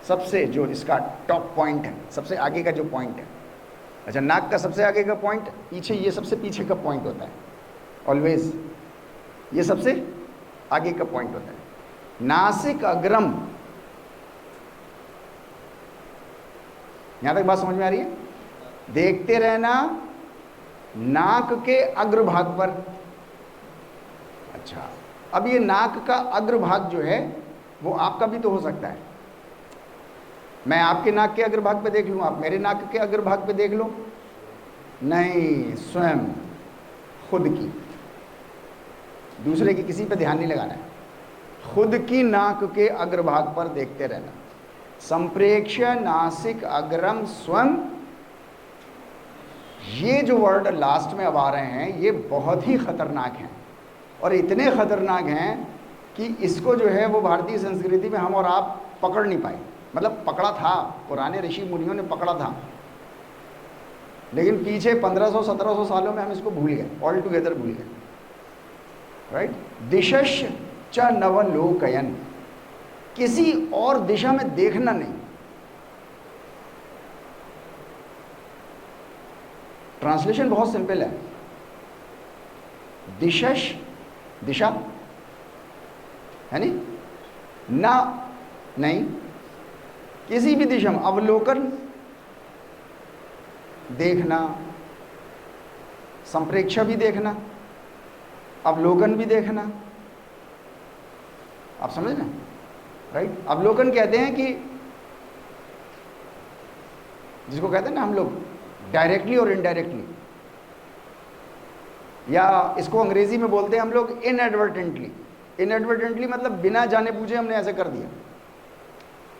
Speaker 1: सबसे जो इसका टॉप पॉइंट है, सबसे आगे का जो पॉइंट है। अच्छा, नाक का सबसे आगे का पॉइंट पीछे, ये सबसे पीछे का पॉइंट होता है ऑलवेज, ये सबसे आगे का पॉइंट होता है। नासिक अग्रम, यहां तक बात समझ में आ रही है? देखते रहना नाक के अग्रभाग पर। अच्छा, अब ये नाक का अग्रभाग जो है वो आपका भी तो हो सकता है। मैं आपके नाक के अग्रभाग पे देख लूँ, आप मेरे नाक के अग्रभाग पे देख लो, नहीं, स्वयं खुद की, दूसरे की किसी पे ध्यान नहीं लगाना है, खुद की नाक के अग्रभाग पर देखते रहना। संप्रेक्ष नासिक अग्रम स्वयं, ये जो वर्ड लास्ट में अब आ रहे हैं ये बहुत ही खतरनाक हैं, और इतने खतरनाक हैं कि इसको जो है वो भारतीय संस्कृति में हम और आप पकड़ नहीं पाए। मतलब पकड़ा था, पुराने ऋषि मुनियों ने पकड़ा था, लेकिन पीछे 1500-1700 सालों में हम इसको भूल गए, ऑल टुगेदर भूल गए, राइट। दिशश च नवलोकयन, किसी और दिशा में देखना नहीं। ट्रांसलेशन बहुत सिंपल है, दिशश, दिशा है नहीं, ना नहीं, किसी भी दिशा में अवलोकन, देखना, संप्रेक्षा भी देखना, अवलोकन भी देखना, आप समझ ना, राइट। अवलोकन कहते हैं कि जिसको कहते हैं ना हम लोग डायरेक्टली और इनडायरेक्टली, या इसको अंग्रेजी में बोलते हैं हम लोग इनएडवर्टेंटली। इनएडवर्टेंटली मतलब बिना जाने बूझे हमने ऐसे कर दिया,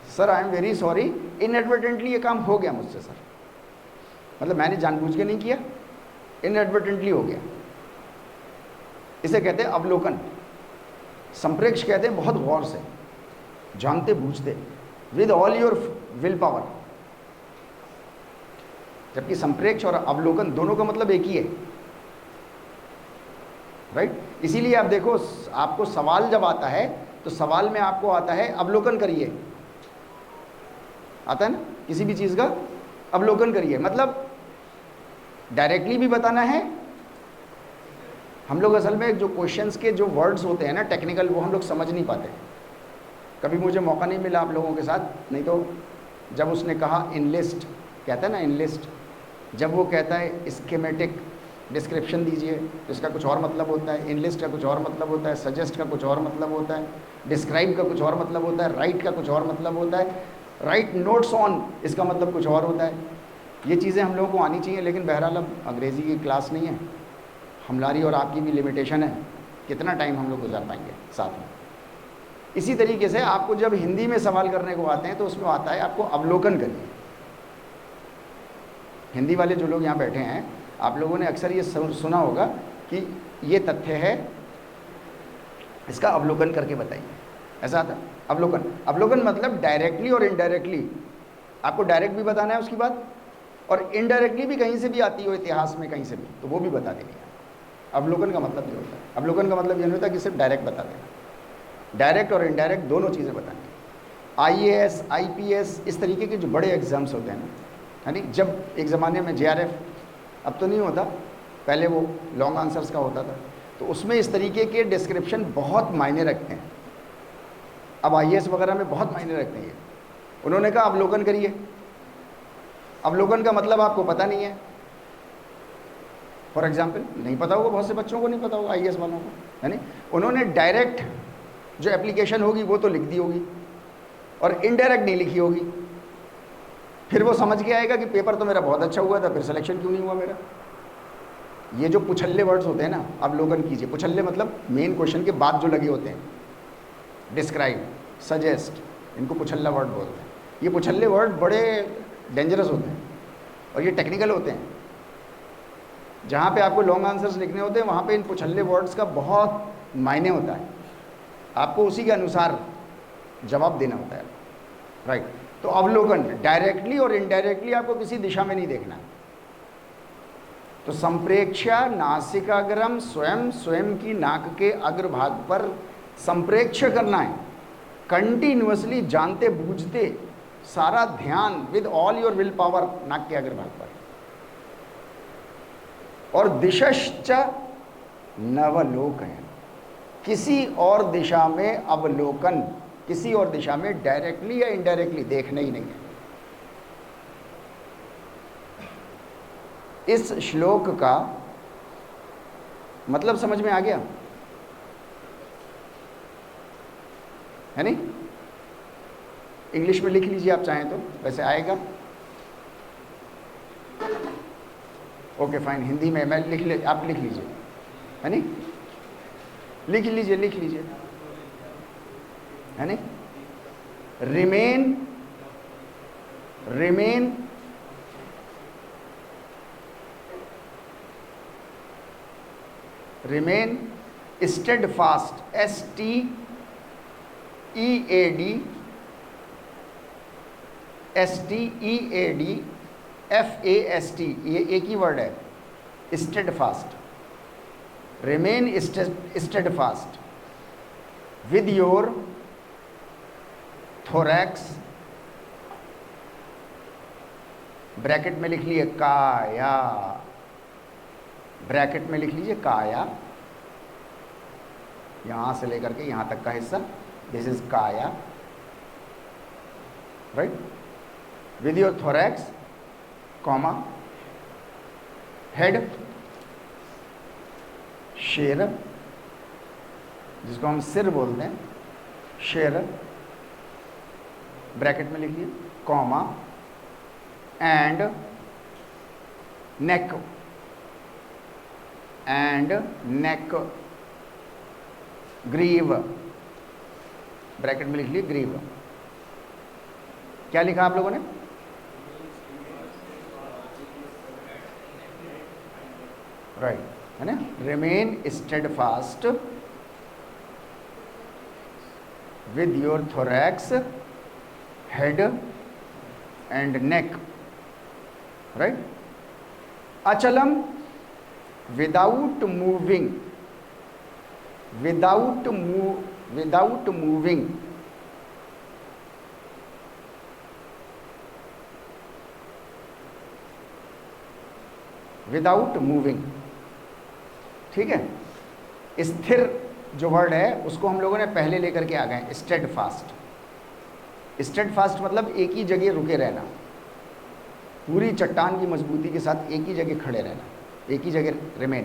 Speaker 1: sir I am very sorry, inadvertently ये काम हो गया मुझसे सर, मतलब मैंने जानबूझ के नहीं किया, इनएडवर्टेंटली हो गया, इसे कहते हैं अवलोकन। संप्रेक्ष कहते हैं बहुत गौर से, जानते बूझते, with all your will power. जबकि संप्रेक्ष और अवलोकन दोनों का मतलब एक ही है, राइट। इसीलिए आप देखो, आपको सवाल जब आता है तो सवाल में आपको आता है अवलोकन करिए, आता है ना, किसी भी चीज़ का अवलोकन करिए, मतलब डायरेक्टली भी बताना है। हम लोग असल में जो क्वेश्चंस के जो वर्ड्स होते हैं ना टेक्निकल, वो हम लोग समझ नहीं पाते। कभी मुझे मौका नहीं मिला आप लोगों के साथ, नहीं तो जब उसने कहा इनलिस्ट, कहता है ना इनलिस्ट, जब वो कहता है स्कीमेटिक डिस्क्रिप्शन दीजिए तो इसका कुछ और मतलब होता है, इनलिस्ट का कुछ और मतलब होता है, सजेस्ट का कुछ और मतलब होता है, डिस्क्राइब का कुछ और मतलब होता है, राइट का कुछ और मतलब होता है, राइट नोट्स ऑन इसका मतलब कुछ और होता है। ये चीज़ें हम लोगों को आनी चाहिए, लेकिन बहरहाल अब अंग्रेज़ी की क्लास नहीं है, हमारी और आपकी भी लिमिटेशन है, कितना टाइम हम लोग गुजार पाएंगे साथ में। इसी तरीके से आपको जब हिंदी में सवाल करने को आते हैं तो उसमें आता है आपको अवलोकन करिए। हिंदी वाले जो लोग यहाँ बैठे हैं, आप लोगों ने अक्सर ये सुना होगा कि ये तथ्य है, इसका अवलोकन करके बताइए, ऐसा आता है अवलोकन। अवलोकन मतलब डायरेक्टली और इनडायरेक्टली, आपको डायरेक्ट भी बताना है उसकी बात, और इनडायरेक्टली भी कहीं से भी आती हो इतिहास में कहीं से भी, तो वो भी बता देनी है। अवलोकन का मतलब ये होता है, अवलोकन का मतलब ये नहीं होता कि सिर्फ डायरेक्ट बता देना, डायरेक्ट और इनडायरेक्ट दोनों चीज़ें बतानी। आईएएस, आईपीएस, इस तरीके के जो बड़े एग्ज़ाम्स होते हैं ना, है नी, जब एक ज़माने में जेआरएफ, अब तो नहीं होता, पहले वो लॉन्ग आंसर्स का होता था, तो उसमें इस तरीके के डिस्क्रिप्शन बहुत मायने रखते हैं। अब आईएएस वगैरह में बहुत मायने रखते हैं। उन्होंने कहा अवलोकन करिए। अवलोकन का मतलब आपको पता नहीं है, फॉर एग्जाम्पल नहीं पता होगा, बहुत से बच्चों को नहीं पता होगा, आईएएस वालों को, है नहीं। उन्होंने डायरेक्ट जो एप्लीकेशन होगी वो तो लिख दी होगी और इनडायरेक्ट नहीं लिखी होगी। फिर वो समझ के आएगा कि पेपर तो मेरा बहुत अच्छा हुआ था, फिर सिलेक्शन क्यों नहीं हुआ मेरा। ये जो पुछल्ले वर्ड्स होते हैं ना, अवलोकन कीजिए। पुछल्ले मतलब मेन क्वेश्चन के बाद जो लगे होते हैं, डिस्क्राइब, सजेस्ट, इनको पुछल्ला वर्ड बोलते हैं। ये पुछल्ले वर्ड बड़े डेंजरस होते हैं और ये टेक्निकल होते हैं। जहाँ पे आपको लॉन्ग आंसर्स लिखने होते हैं वहाँ पे इन पुछल्ले वर्ड्स का बहुत मायने होता है, आपको उसी के अनुसार जवाब देना होता है, राइट। तो अवलोकन डायरेक्टली और इनडायरेक्टली आपको किसी दिशा में नहीं देखना है। तो संप्रेक्षा नासिकाग्रम, स्वयं स्वयं की नाक के अग्रभाग पर संप्रेक्ष करना है, कंटिन्यूअसली, जानते बूझते, सारा ध्यान with all your will power नाक के अग्रभाग पर। और दिशश्च नवलोकन, किसी और दिशा में अवलोकन, किसी और दिशा में डायरेक्टली या इनडायरेक्टली देखना ही नहीं है। इस श्लोक का मतलब समझ में आ गया, है नहीं। इंग्लिश में लिख लीजिए आप चाहें तो, वैसे आएगा। ओके फाइन, हिंदी में मैं लिख ले, आप लिख लीजिए, है नहीं, लिख लीजिए, लिख लीजिए, है नहीं। Remain, remain remain steadfast, STEAD FAST, ये एक ही वर्ड है, steadfast. Remain steadfast with your thorax, bracket में लिख लिए काया, ब्रैकेट में लिख लीजिए काया, यहां से लेकर के यहां तक का हिस्सा, दिस इज काया, right. With your thorax, comma, head, शेर, जिसको हम सिर बोलते हैं, शेर, ब्रैकेट में लिखिए, comma, and neck, and neck, ग्रीव, ब्रैकेट में लिख लिए ग्रीव। क्या लिखा आप लोगों ने? राइट, है ना। Remain steadfast with your thorax, head and neck, right. अचलम, without moving, without moving, without moving, ठीक है। स्थिर जो वर्ड है उसको हम लोगों ने पहले लेकर के आ गए, स्टेडफास्ट। स्टेडफास्ट मतलब एक ही जगह रुके रहना, पूरी चट्टान की मजबूती के साथ एक ही जगह खड़े रहना, एक ही जगह रिमेन।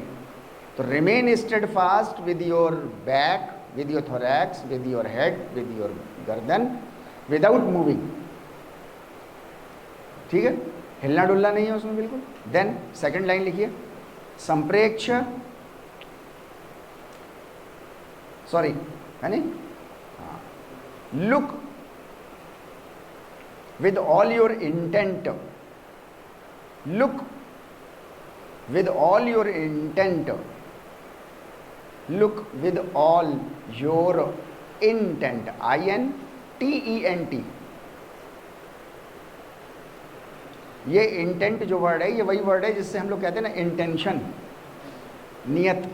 Speaker 1: तो remain steadfast with your back, with your thorax, with your head, with your गर्दन, विदाउट मूविंग, ठीक है, हिलना डुलना नहीं है उसमें बिल्कुल। देन सेकंड लाइन लिखिए, संप्रेक्ष, सॉरी, है नहीं, look with all your intent, look with all your intent, look with all your intent, INTENT। ये इंटेंट जो वर्ड है ये वही वर्ड है जिससे हम लोग कहते हैं ना इंटेंशन, नियत,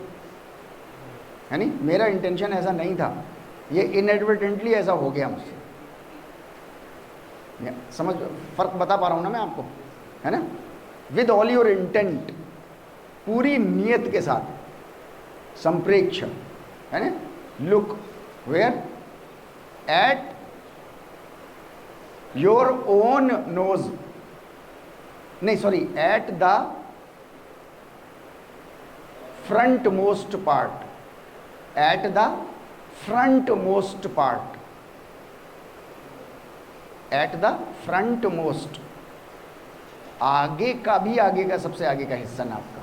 Speaker 1: है नहीं। मेरा इंटेंशन ऐसा नहीं था, ये इनएडवर्टेंटली ऐसा हो गया मुझसे, समझ, फर्क बता पा रहा हूं ना मैं आपको, है ना? विद ऑल योर इंटेंट, पूरी नियत के साथ, संप्रेक्ष, है ना? Look where, at your own nose, नहीं sorry, at the front most part, at the front most part, at the front most, आगे का भी, आगे का सबसे आगे का हिस्सा ना आपका,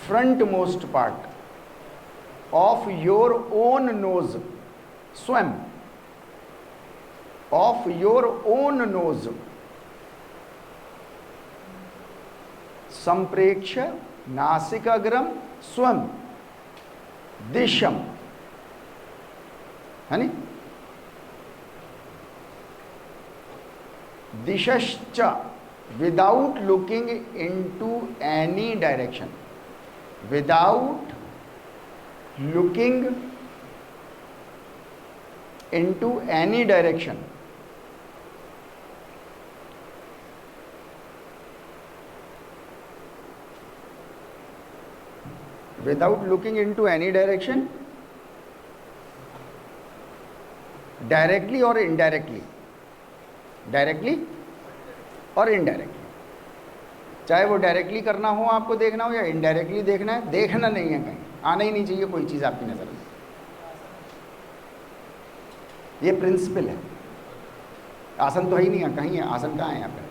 Speaker 1: front most part of your own nose, स्वयं, ऑफ योर ओन नोज, संप्रेक्ष नासिकाग्रम स्वयं दिशम, है नी, दिशश्च, without looking into any direction, without looking into any direction, without looking into any direction, directly or indirectly, directly और इनडायरेक्टली, चाहे वो डायरेक्टली करना हो, आपको देखना हो, या इनडायरेक्टली देखना है, देखना नहीं है, कहीं आना ही नहीं चाहिए कोई चीज़ आपकी नज़र में। ये प्रिंसिपल है। आसन तो है ही नहीं है, कहीं है आसन, कहाँ है यहाँ पे?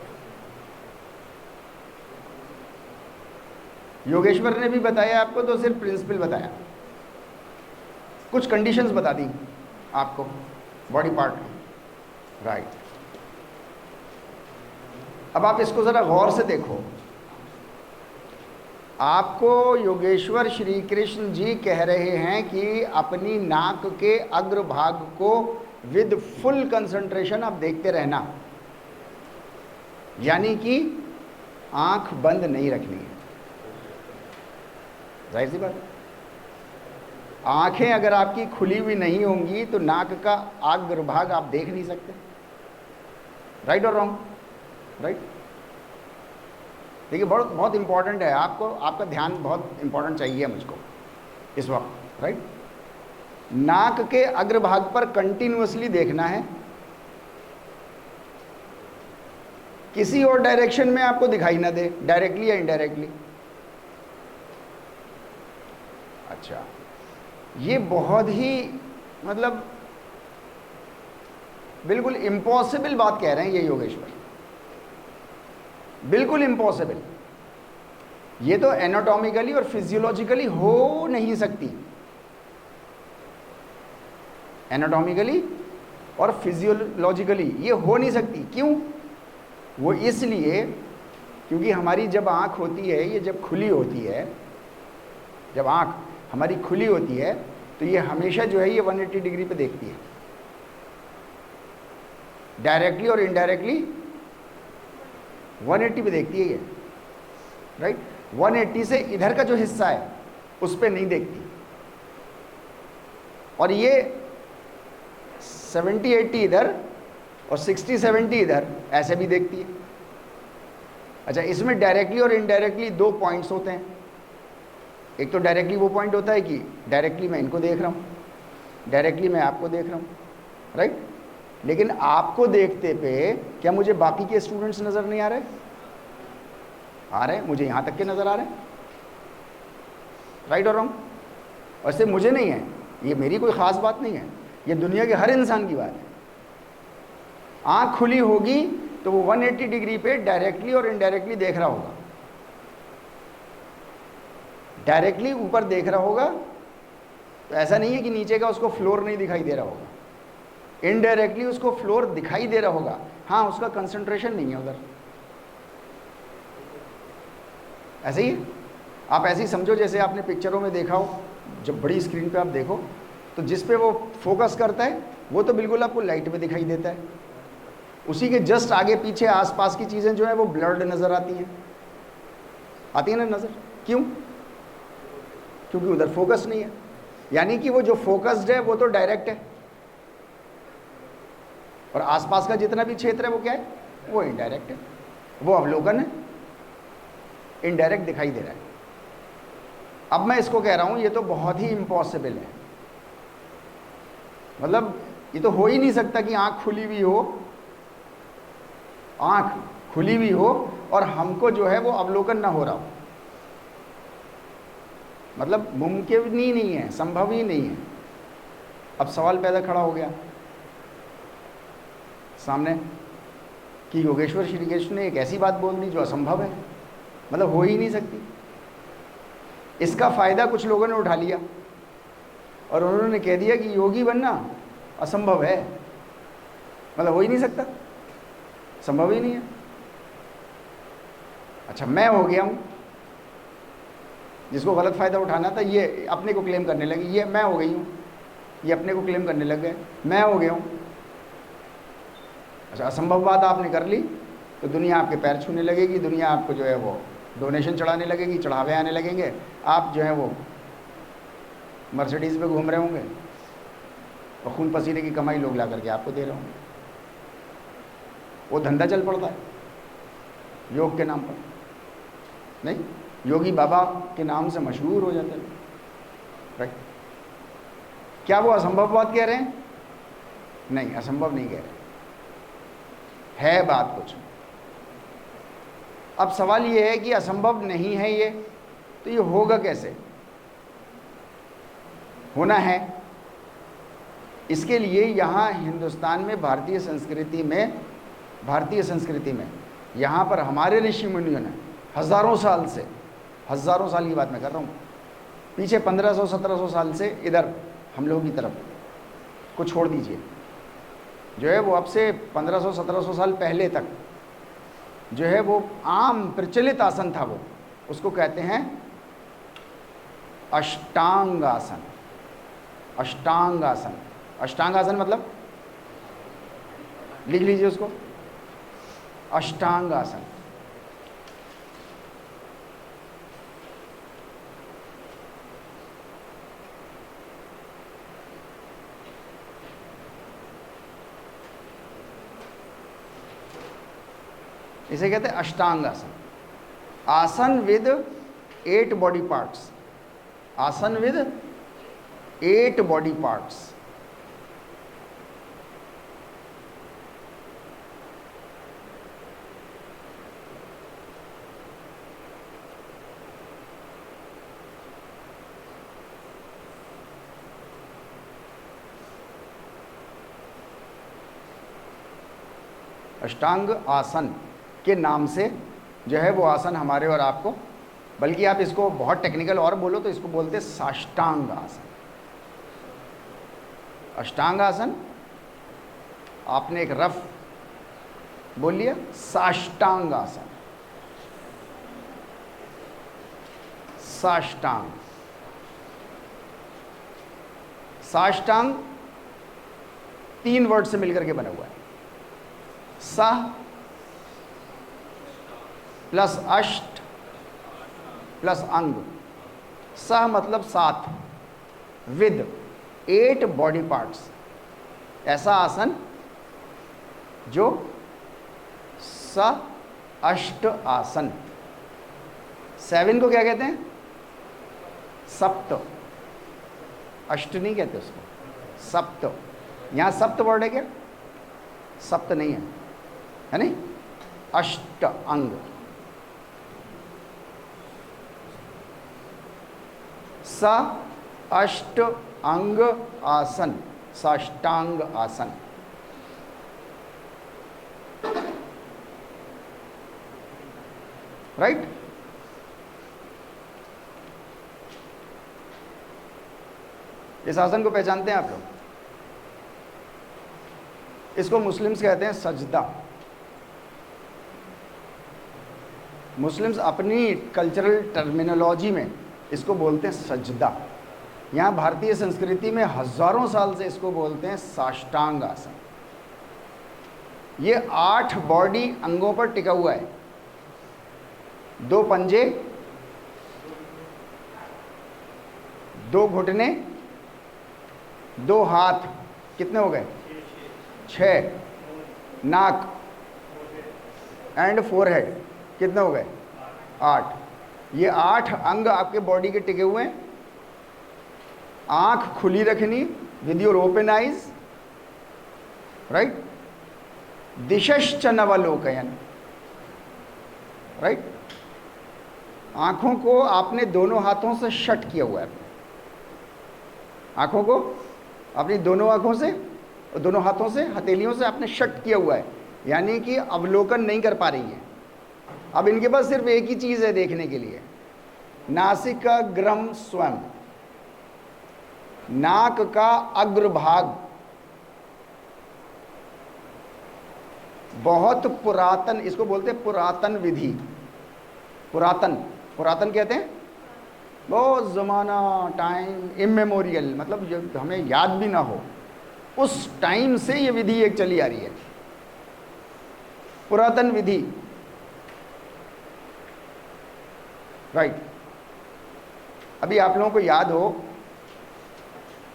Speaker 1: योगेश्वर ने भी बताया आपको, तो सिर्फ प्रिंसिपल बताया, कुछ कंडीशंस बता दी आपको बॉडी पार्ट की, राइट। अब आप इसको ज़रा गौर से देखो, आपको योगेश्वर श्री कृष्ण जी कह रहे हैं कि अपनी नाक के अग्रभाग को विद फुल कंसंट्रेशन आप देखते रहना, यानी कि आंख बंद नहीं रखनी है। जाहिर सी बात, आंखें अगर आपकी खुली हुई नहीं होंगी तो नाक का अग्रभाग आप देख नहीं सकते। राइट और रॉन्ग? राइट। देखिए, बहुत इंपॉर्टेंट है, आपको आपका ध्यान बहुत इंपॉर्टेंट चाहिए मुझको इस वक्त। राइट, नाक के अग्रभाग पर कंटिन्यूअसली देखना है, किसी और डायरेक्शन में आपको दिखाई ना दे, डायरेक्टली या इनडायरेक्टली। अच्छा, ये बहुत ही मतलब बिल्कुल इम्पॉसिबल बात कह रहे हैं ये योगेश्वर, बिल्कुल इम्पॉसिबल। ये तो एनाटॉमिकली और फिजियोलॉजिकली हो नहीं सकती, एनाटॉमिकली और फिजियोलॉजिकली ये हो नहीं सकती। क्यों? वो इसलिए क्योंकि हमारी जब आँख होती है, ये जब खुली होती है, जब आँख हमारी खुली होती है तो ये हमेशा जो है ये 180 डिग्री पे देखती है, डायरेक्टली और इनडायरेक्टली 180 पे देखती है ये। राइट, 180 से इधर का जो हिस्सा है उस पे नहीं देखती, और ये 70-80 इधर और 60-70 इधर ऐसे भी देखती है। अच्छा, इसमें डायरेक्टली और इनडायरेक्टली दो पॉइंट्स होते हैं। एक तो डायरेक्टली वो पॉइंट होता है कि डायरेक्टली मैं इनको देख रहा हूँ, डायरेक्टली मैं आपको देख रहा हूँ। राइट, लेकिन आपको देखते पे क्या मुझे बाकी के स्टूडेंट्स नज़र नहीं आ रहे? आ रहे हैं, मुझे यहाँ तक के नज़र आ रहे हैं। राइट और रॉन्ग? और सिर्फ मुझे नहीं है, ये मेरी कोई ख़ास बात नहीं है, ये दुनिया के हर इंसान की बात है। आँख खुली होगी तो वो 180 डिग्री पे डायरेक्टली और इनडायरेक्टली देख रहा होगा। डायरेक्टली ऊपर देख रहा होगा तो ऐसा नहीं है कि नीचे का उसको फ्लोर नहीं दिखाई दे रहा होगा, इनडायरेक्टली उसको फ्लोर दिखाई दे रहा होगा, हाँ उसका कंसंट्रेशन नहीं है उधर। ऐसे ही आप ऐसे ही समझो जैसे आपने पिक्चरों में देखा हो, जब बड़ी स्क्रीन पे आप देखो तो जिस पे वो फोकस करता है वो तो बिल्कुल आपको लाइट में दिखाई देता है, उसी के जस्ट आगे पीछे आसपास की चीज़ें जो है वो ब्लर्ड नज़र आती हैं, आती है ना नज़र। क्यों? क्योंकि उधर फोकस नहीं है, यानी कि वो जो फोकस्ड है वो तो डायरेक्ट है, और आसपास का जितना भी क्षेत्र है वो क्या है, वो इनडायरेक्ट है, वो अवलोकन है, इनडायरेक्ट दिखाई दे रहा है। अब मैं इसको कह रहा हूं ये तो बहुत ही इम्पॉसिबल है, मतलब ये तो हो ही नहीं सकता कि आंख खुली हुई हो, आंख खुली हुई हो और हमको जो है वो अवलोकन ना हो रहा हो, मतलब मुमकिन ही नहीं है, संभव ही नहीं है। अब सवाल पैदा खड़ा हो गया सामने कि योगेश्वर श्री कृष्ण ने एक ऐसी बात बोल दी जो असंभव है, मतलब हो ही नहीं सकती। इसका फायदा कुछ लोगों ने उठा लिया और उन्होंने कह दिया कि योगी बनना असंभव है, मतलब हो ही नहीं सकता, संभव ही नहीं है। अच्छा, मैं हो गया हूं, जिसको गलत फायदा उठाना था ये अपने को क्लेम करने लगे, ये मैं हो गई हूं, ये अपने को क्लेम करने लग गए, मैं हो गया हूं। अच्छा, असंभव बात आपने कर ली तो दुनिया आपके पैर छूने लगेगी, दुनिया आपको जो है वो डोनेशन चढ़ाने लगेगी, चढ़ावे आने लगेंगे, आप जो है वो मर्सिडीज़ पे घूम रहे होंगे और खून पसीने की कमाई लोग ला करके आपको दे रहे होंगे। वो धंधा चल पड़ता है योग के नाम पर, नहीं, योगी बाबा के नाम से मशहूर हो जाते हैं, राइट। क्या वो असंभव बात कह रहे हैं? नहीं, असंभव नहीं कह रहे, है बात कुछ। अब सवाल ये है कि असंभव नहीं है ये, तो ये होगा कैसे? होना है, इसके लिए यहाँ हिंदुस्तान में भारतीय संस्कृति में यहाँ पर हमारे ऋषि मुनियों ने हज़ारों साल से, हज़ारों साल की बात मैं कर रहा हूँ, पीछे 1500-1700 साल से इधर हम लोगों की तरफ को छोड़ दीजिए, जो है वो अब से 1500-1700 साल पहले तक जो है वो आम प्रचलित आसन था, वो उसको कहते हैं अष्टांगासन। अष्टांगासन, अष्टांगासन मतलब लिख लीजिए उसको, अष्टांगासन। इसे कहते हैं अष्टांगासन। आसन विद 8 बॉडी पार्ट्स, आसन विद 8 बॉडी पार्ट्स। अष्टांग आसन के नाम से जो है वो आसन हमारे और आपको, बल्कि आप इसको बहुत टेक्निकल और बोलो तो इसको बोलते हैं साष्टांग आसन। अष्टांग आसन आपने एक रफ बोल लिया, साष्टांग आसन, साष्टांग। साष्टांग 3 वर्ड से मिलकर के बना हुआ है, सा प्लस अष्ट प्लस अंग। सह मतलब 7, विद 8 बॉडी पार्ट्स। ऐसा आसन जो स अष्ट आसन। 7 को क्या कहते हैं? सप्त। अष्ट नहीं कहते उसको, सप्त। यहाँ सप्त वर्ड है क्या? सप्त नहीं है नहीं, अष्ट अंग। स अष्ट अंग आसन, साष्टांग आसन। राइट? इस आसन को पहचानते हैं आप लोग? इसको मुस्लिम्स कहते हैं सजदा। मुस्लिम्स अपनी कल्चरल टर्मिनोलॉजी में इसको बोलते हैं सजदा। यहाँ भारतीय संस्कृति में हजारों साल से इसको बोलते हैं साष्टांग आसन। ये 8 बॉडी अंगों पर टिका हुआ है। 2 पंजे, 2 घुटने, 2 हाथ, कितने हो गए? 6। नाक एंड फोरहेड, कितने हो गए? 8। ये 8 अंग आपके बॉडी के टिके हुए हैं। आंख खुली रखनी with your open eyes, right. दिशश्च नवलोकयन, राइट। आंखों को आपने दोनों हाथों से शट किया हुआ है। आंखों को अपनी दोनों आंखों से और दोनों हाथों से, हथेलियों से आपने शट किया हुआ है, यानी कि अवलोकन नहीं कर पा रही है। अब इनके पास सिर्फ एक ही चीज है देखने के लिए, नासिकाग्रम स्वयं, नाक का अग्रभाग। बहुत पुरातन, इसको बोलते हैं पुरातन विधि। पुरातन, पुरातन कहते हैं बहुत जमाना, टाइम इमेमोरियल, मतलब जो हमें याद भी ना हो, उस टाइम से ये विधि एक चली आ रही है, पुरातन विधि, राइट। अभी आप लोगों को याद हो,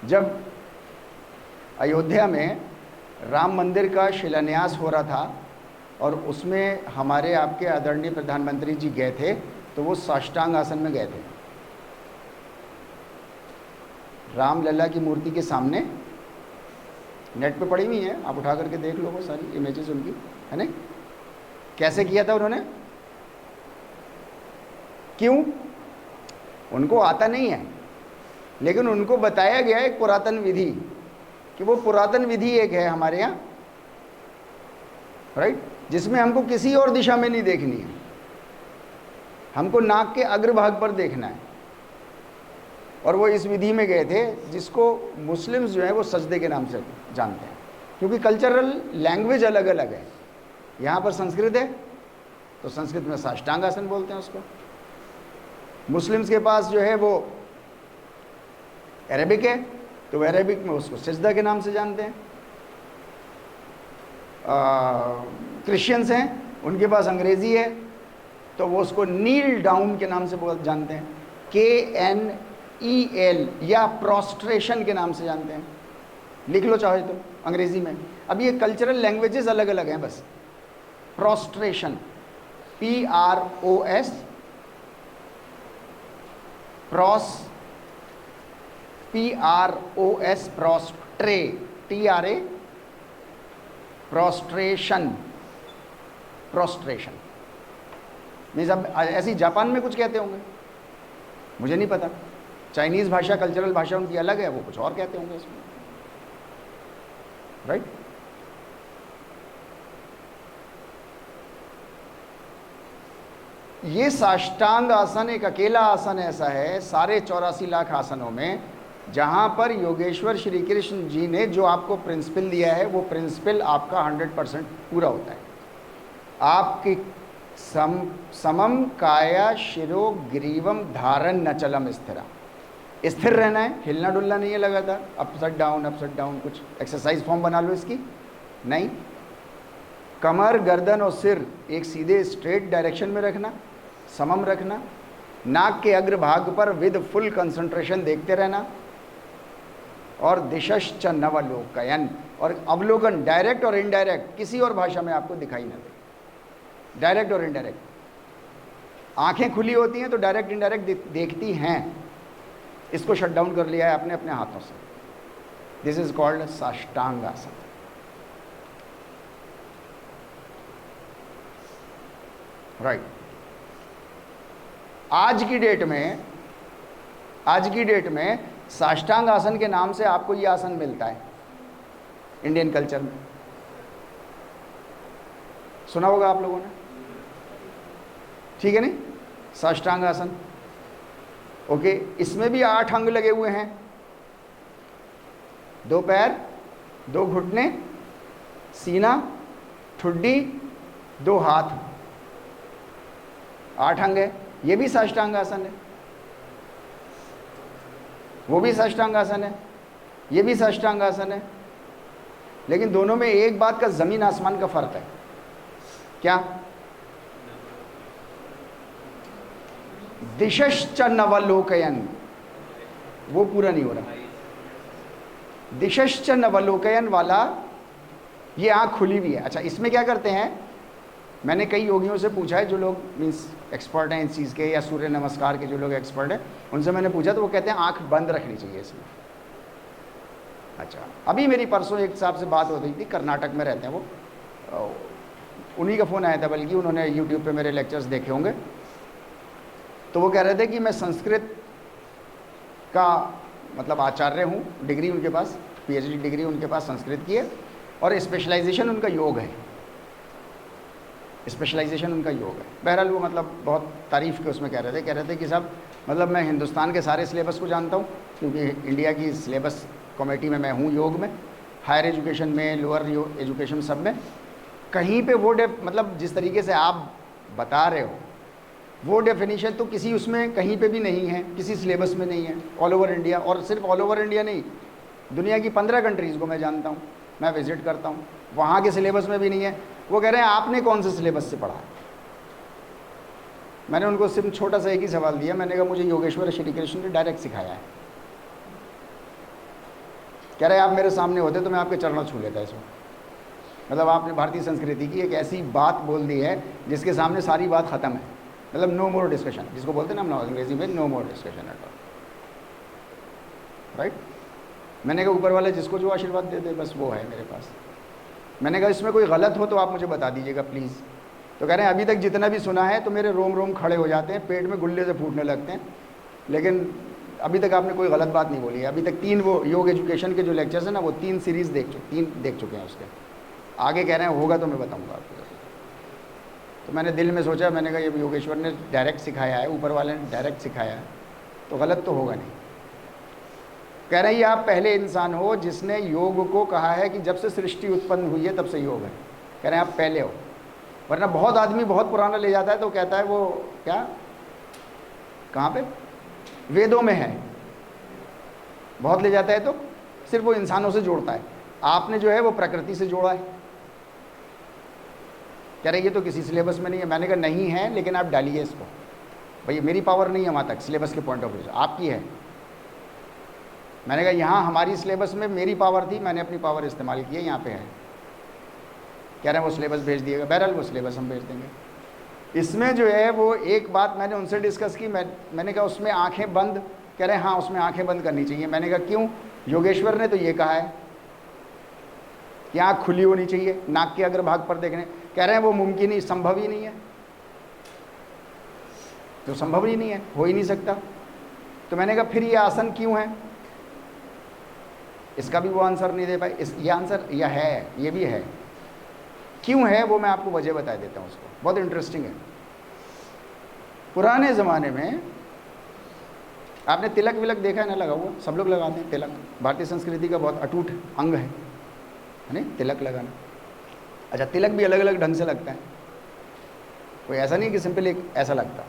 Speaker 1: जब अयोध्या में राम मंदिर का शिलान्यास हो रहा था और उसमें हमारे आपके आदरणीय प्रधानमंत्री जी गए थे, तो वो साष्टांग आसन में गए थे, रामलला की मूर्ति के सामने। नेट पे पड़ी हुई हैं, आप उठा करके देख लो वो सारी इमेजेस उनकी, है ना। कैसे किया था उन्होंने? क्यों? उनको आता नहीं है, लेकिन उनको बताया गया एक पुरातन विधि, कि वो पुरातन विधि एक है हमारे यहाँ, राइट, जिसमें हमको किसी और दिशा में नहीं देखनी है, हमको नाक के अग्रभाग पर देखना है। और वो इस विधि में गए थे, जिसको मुस्लिम्स जो है वो सजदे के नाम से जानते हैं, क्योंकि कल्चरल लैंग्वेज अलग अलग है। यहाँ पर संस्कृत है तो संस्कृत में साष्टांग आसन बोलते हैं उसको, मुस्लिम्स के पास जो है वो अरेबिक है तो अरेबिक में उसको सिजदा के नाम से जानते हैं। क्रिश्चियंस हैं, उनके पास अंग्रेज़ी है तो वो उसको नील डाउन के नाम से जानते हैं, KNEL, या प्रोस्ट्रेशन के नाम से जानते हैं। लिख लो चाहे तो अंग्रेज़ी में। अब ये कल्चरल लैंग्वेजेस अलग अलग हैं बस। Prostration, PROS, प्रोस्ट्रे, TRA, prostration, prostration means. अब ऐसी जापान में कुछ कहते होंगे, मुझे नहीं पता। चाइनीज़ भाषा, कल्चरल भाषा उनकी अलग है, वो कुछ और कहते होंगे इसमें, राइट। ये साष्टांग आसन एक अकेला आसन ऐसा है सारे 84 लाख आसनों में, जहाँ पर योगेश्वर श्री कृष्ण जी ने जो आपको प्रिंसिपल दिया है, वो प्रिंसिपल आपका 100% पूरा होता है। आपकी समम काया शिरो ग्रीवम धारण नचलम स्थिरा, स्थिर रहना है, हिलना डुलना नहीं है लगातार, अपसाइड डाउन, कुछ एक्सरसाइज फॉर्म बना लो इसकी, नहीं। कमर, गर्दन और सिर एक सीधे स्ट्रेट डायरेक्शन में रखना, समम रखना। नाक के अग्रभाग पर विद फुल कंसंट्रेशन देखते रहना। और दिशश्च नवलोकयन, और अवलोकन डायरेक्ट और इनडायरेक्ट किसी और भाषा में आपको दिखाई न दे, डायरेक्ट और इनडायरेक्ट। आंखें खुली होती हैं तो डायरेक्ट इनडायरेक्ट देखती हैं, इसको शट डाउन कर लिया है आपने अपने हाथों से। दिस इज कॉल्ड साष्टांग आसन, राइट। आज की डेट में साष्टांग आसन के नाम से आपको ये आसन मिलता है इंडियन कल्चर में, सुना होगा आप लोगों ने, ठीक है नहीं। साष्टांग आसन, ओके। इसमें भी 8 अंग लगे हुए हैं, 2 पैर, 2 घुटने, सीना, ठुड्डी, 2 हाथ, 8 अंग है। ये भी साष्टांग आसन है, वो भी साष्टांग आसन है, ये भी साष्टांग आसन है। लेकिन दोनों में एक बात का जमीन आसमान का फर्क है। क्या? दिशश्च नवलोकयन, वो पूरा नहीं हो रहा। दिशश्च नवलोकयन वाला ये आँख खुली हुई है। अच्छा, इसमें क्या करते हैं, मैंने कई योगियों से पूछा है जो लोग मीन्स एक्सपर्ट हैं इस चीज़ के, या सूर्य नमस्कार के जो लोग एक्सपर्ट हैं, उनसे मैंने पूछा तो वो कहते हैं आँख बंद रखनी चाहिए इसमें। अच्छा, अभी मेरी परसों एक साहब से बात हो रही थी, कर्नाटक में रहते हैं वो, उन्हीं का फ़ोन आया था, बल्कि उन्होंने यूट्यूब पे मेरे लेक्चर्स देखे होंगे। तो वो कह रहे थे कि मैं संस्कृत का मतलब आचार्य हूँ, डिग्री उनके पास, पीएचडी डिग्री उनके पास संस्कृत की है, और स्पेशलाइजेशन उनका योग है, स्पेशलाइजेशन उनका योग है। बहरहाल वो मतलब बहुत तारीफ़ के उसमें कह रहे थे कि साहब मतलब मैं हिंदुस्तान के सारे सिलेबस को जानता हूँ, क्योंकि इंडिया की सिलेबस कमेटी में मैं हूँ योग में, हायर एजुकेशन में, लोअर एजुकेशन सब में, कहीं पे वो मतलब जिस तरीके से आप बता रहे हो वो डेफिनेशन तो किसी उसमें कहीं पे भी नहीं है, किसी सिलेबस में नहीं है, ऑल ओवर इंडिया। और सिर्फ ऑल ओवर इंडिया नहीं, दुनिया की 15 कंट्रीज़ को मैं जानता हूँ, मैं विज़िट करता हूँ, वहाँ के सिलेबस में भी नहीं है। वो कह रहे हैं आपने कौन से सिलेबस से पढ़ा है? मैंने उनको सिर्फ छोटा सा एक ही सवाल दिया, मैंने कहा मुझे योगेश्वर श्री कृष्ण ने डायरेक्ट सिखाया है। कह रहे आप मेरे सामने होते तो मैं आपके चरणों छू लेता इसमें। मतलब आपने भारतीय संस्कृति की एक ऐसी बात बोल दी है जिसके सामने सारी बात ख़त्म है, मतलब नो मोर डिस्कशन, जिसको बोलते हैं ना हम अंग्रेजी में, no more discussion at all, right. मैंने कहा ऊपर वाले जिसको जो आशीर्वाद दे दे बस वो है मेरे पास। मैंने कहा इसमें कोई गलत हो तो आप मुझे बता दीजिएगा प्लीज़। तो कह रहे हैं अभी तक जितना भी सुना है तो मेरे रोम रोम खड़े हो जाते हैं, पेट में गुल्ले से फूटने लगते हैं, लेकिन अभी तक आपने कोई गलत बात नहीं बोली है। अभी तक 3 वो योग एजुकेशन के जो लेक्चर्स हैं ना, वो 3 सीरीज़ तीन देख चुके हैं उसके। आगे कह रहे हैं होगा तो मैं बताऊँगा आपको। तो मैंने दिल में सोचा, मैंने कहा ये योगेश्वर ने डायरेक्ट सिखाया है, ऊपर वाले ने डायरेक्ट सिखाया है, तो गलत तो होगा नहीं। कह रहे हैं आप पहले इंसान हो जिसने योग को कहा है कि जब से सृष्टि उत्पन्न हुई है तब से योग है। कह रहे हैं आप पहले हो, वरना बहुत आदमी बहुत पुराना ले जाता है तो कहता है वो क्या, कहाँ पे, वेदों में है, बहुत ले जाता है तो सिर्फ वो इंसानों से जोड़ता है। आपने जो है वो प्रकृति से जोड़ा है। कह रहे ये तो किसी सिलेबस में नहीं है। मैंने कहा नहीं है, लेकिन आप डालिए इसको। भाई मेरी पावर नहीं है वहाँ तक सिलेबस के पॉइंट ऑफ व्यू से, आपकी है। मैंने कहा यहाँ हमारी सिलेबस में मेरी पावर थी, मैंने अपनी पावर इस्तेमाल की है, यहाँ पे है। कह रहे हैं वो सिलेबस भेज दिएगा। बहरहाल वो सिलेबस हम भेज देंगे। इसमें जो है वो एक बात मैंने उनसे डिस्कस की, मैंने कहा उसमें आंखें बंद, कह रहे हैं हाँ उसमें आंखें बंद करनी चाहिए। मैंने कहा क्यों? योगेश्वर ने तो ये कहा है कि आँख खुली होनी चाहिए नाक के अग्रभाग पर देखने। कह रहे हैं वो मुमकिन ही, संभव ही नहीं है, तो संभव ही नहीं है, हो ही नहीं सकता। तो मैंने कहा फिर ये आसन क्यों है? इसका भी वो आंसर नहीं दे पाए। ये आंसर यह है, ये भी है। क्यों है वो मैं आपको वजह बता देता हूँ उसको, बहुत इंटरेस्टिंग है। पुराने ज़माने में आपने तिलक विलक देखा है ना लगा हुआ, सब लोग लगाते हैं तिलक, भारतीय संस्कृति का बहुत अटूट अंग है नहीं तिलक लगाना। अच्छा, तिलक भी अलग अलग ढंग से लगता है, कोई ऐसा नहीं कि सिंपल एक ऐसा लगता।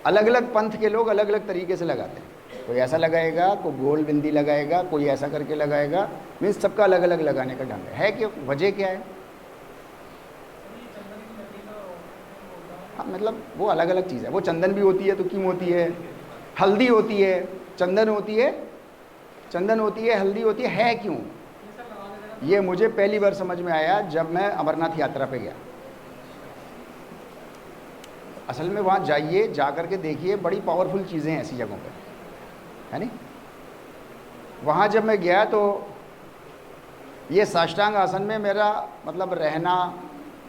Speaker 1: अलग अलग पंथ के लोग अलग अलग तरीके से लगाते हैं, कोई ऐसा लगाएगा, कोई गोल बिंदी लगाएगा, कोई ऐसा करके लगाएगा। मीन्स सबका अलग अलग लगाने का ढंग है कि वजह क्या है? हाँ, मतलब वो अलग अलग चीज़ है। वो चंदन भी होती है तो क्यों होती है, हल्दी होती है, चंदन होती है, चंदन होती है, हल्दी होती है क्यों? ये मुझे पहली बार समझ में आया जब मैं अमरनाथ यात्रा पे गया। असल में वहाँ जाइए, जा कर के देखिए, बड़ी पावरफुल चीज़ें हैं ऐसी जगहों पे, है नहीं। वहाँ जब मैं गया तो ये साष्टांग आसन में मेरा मतलब रहना,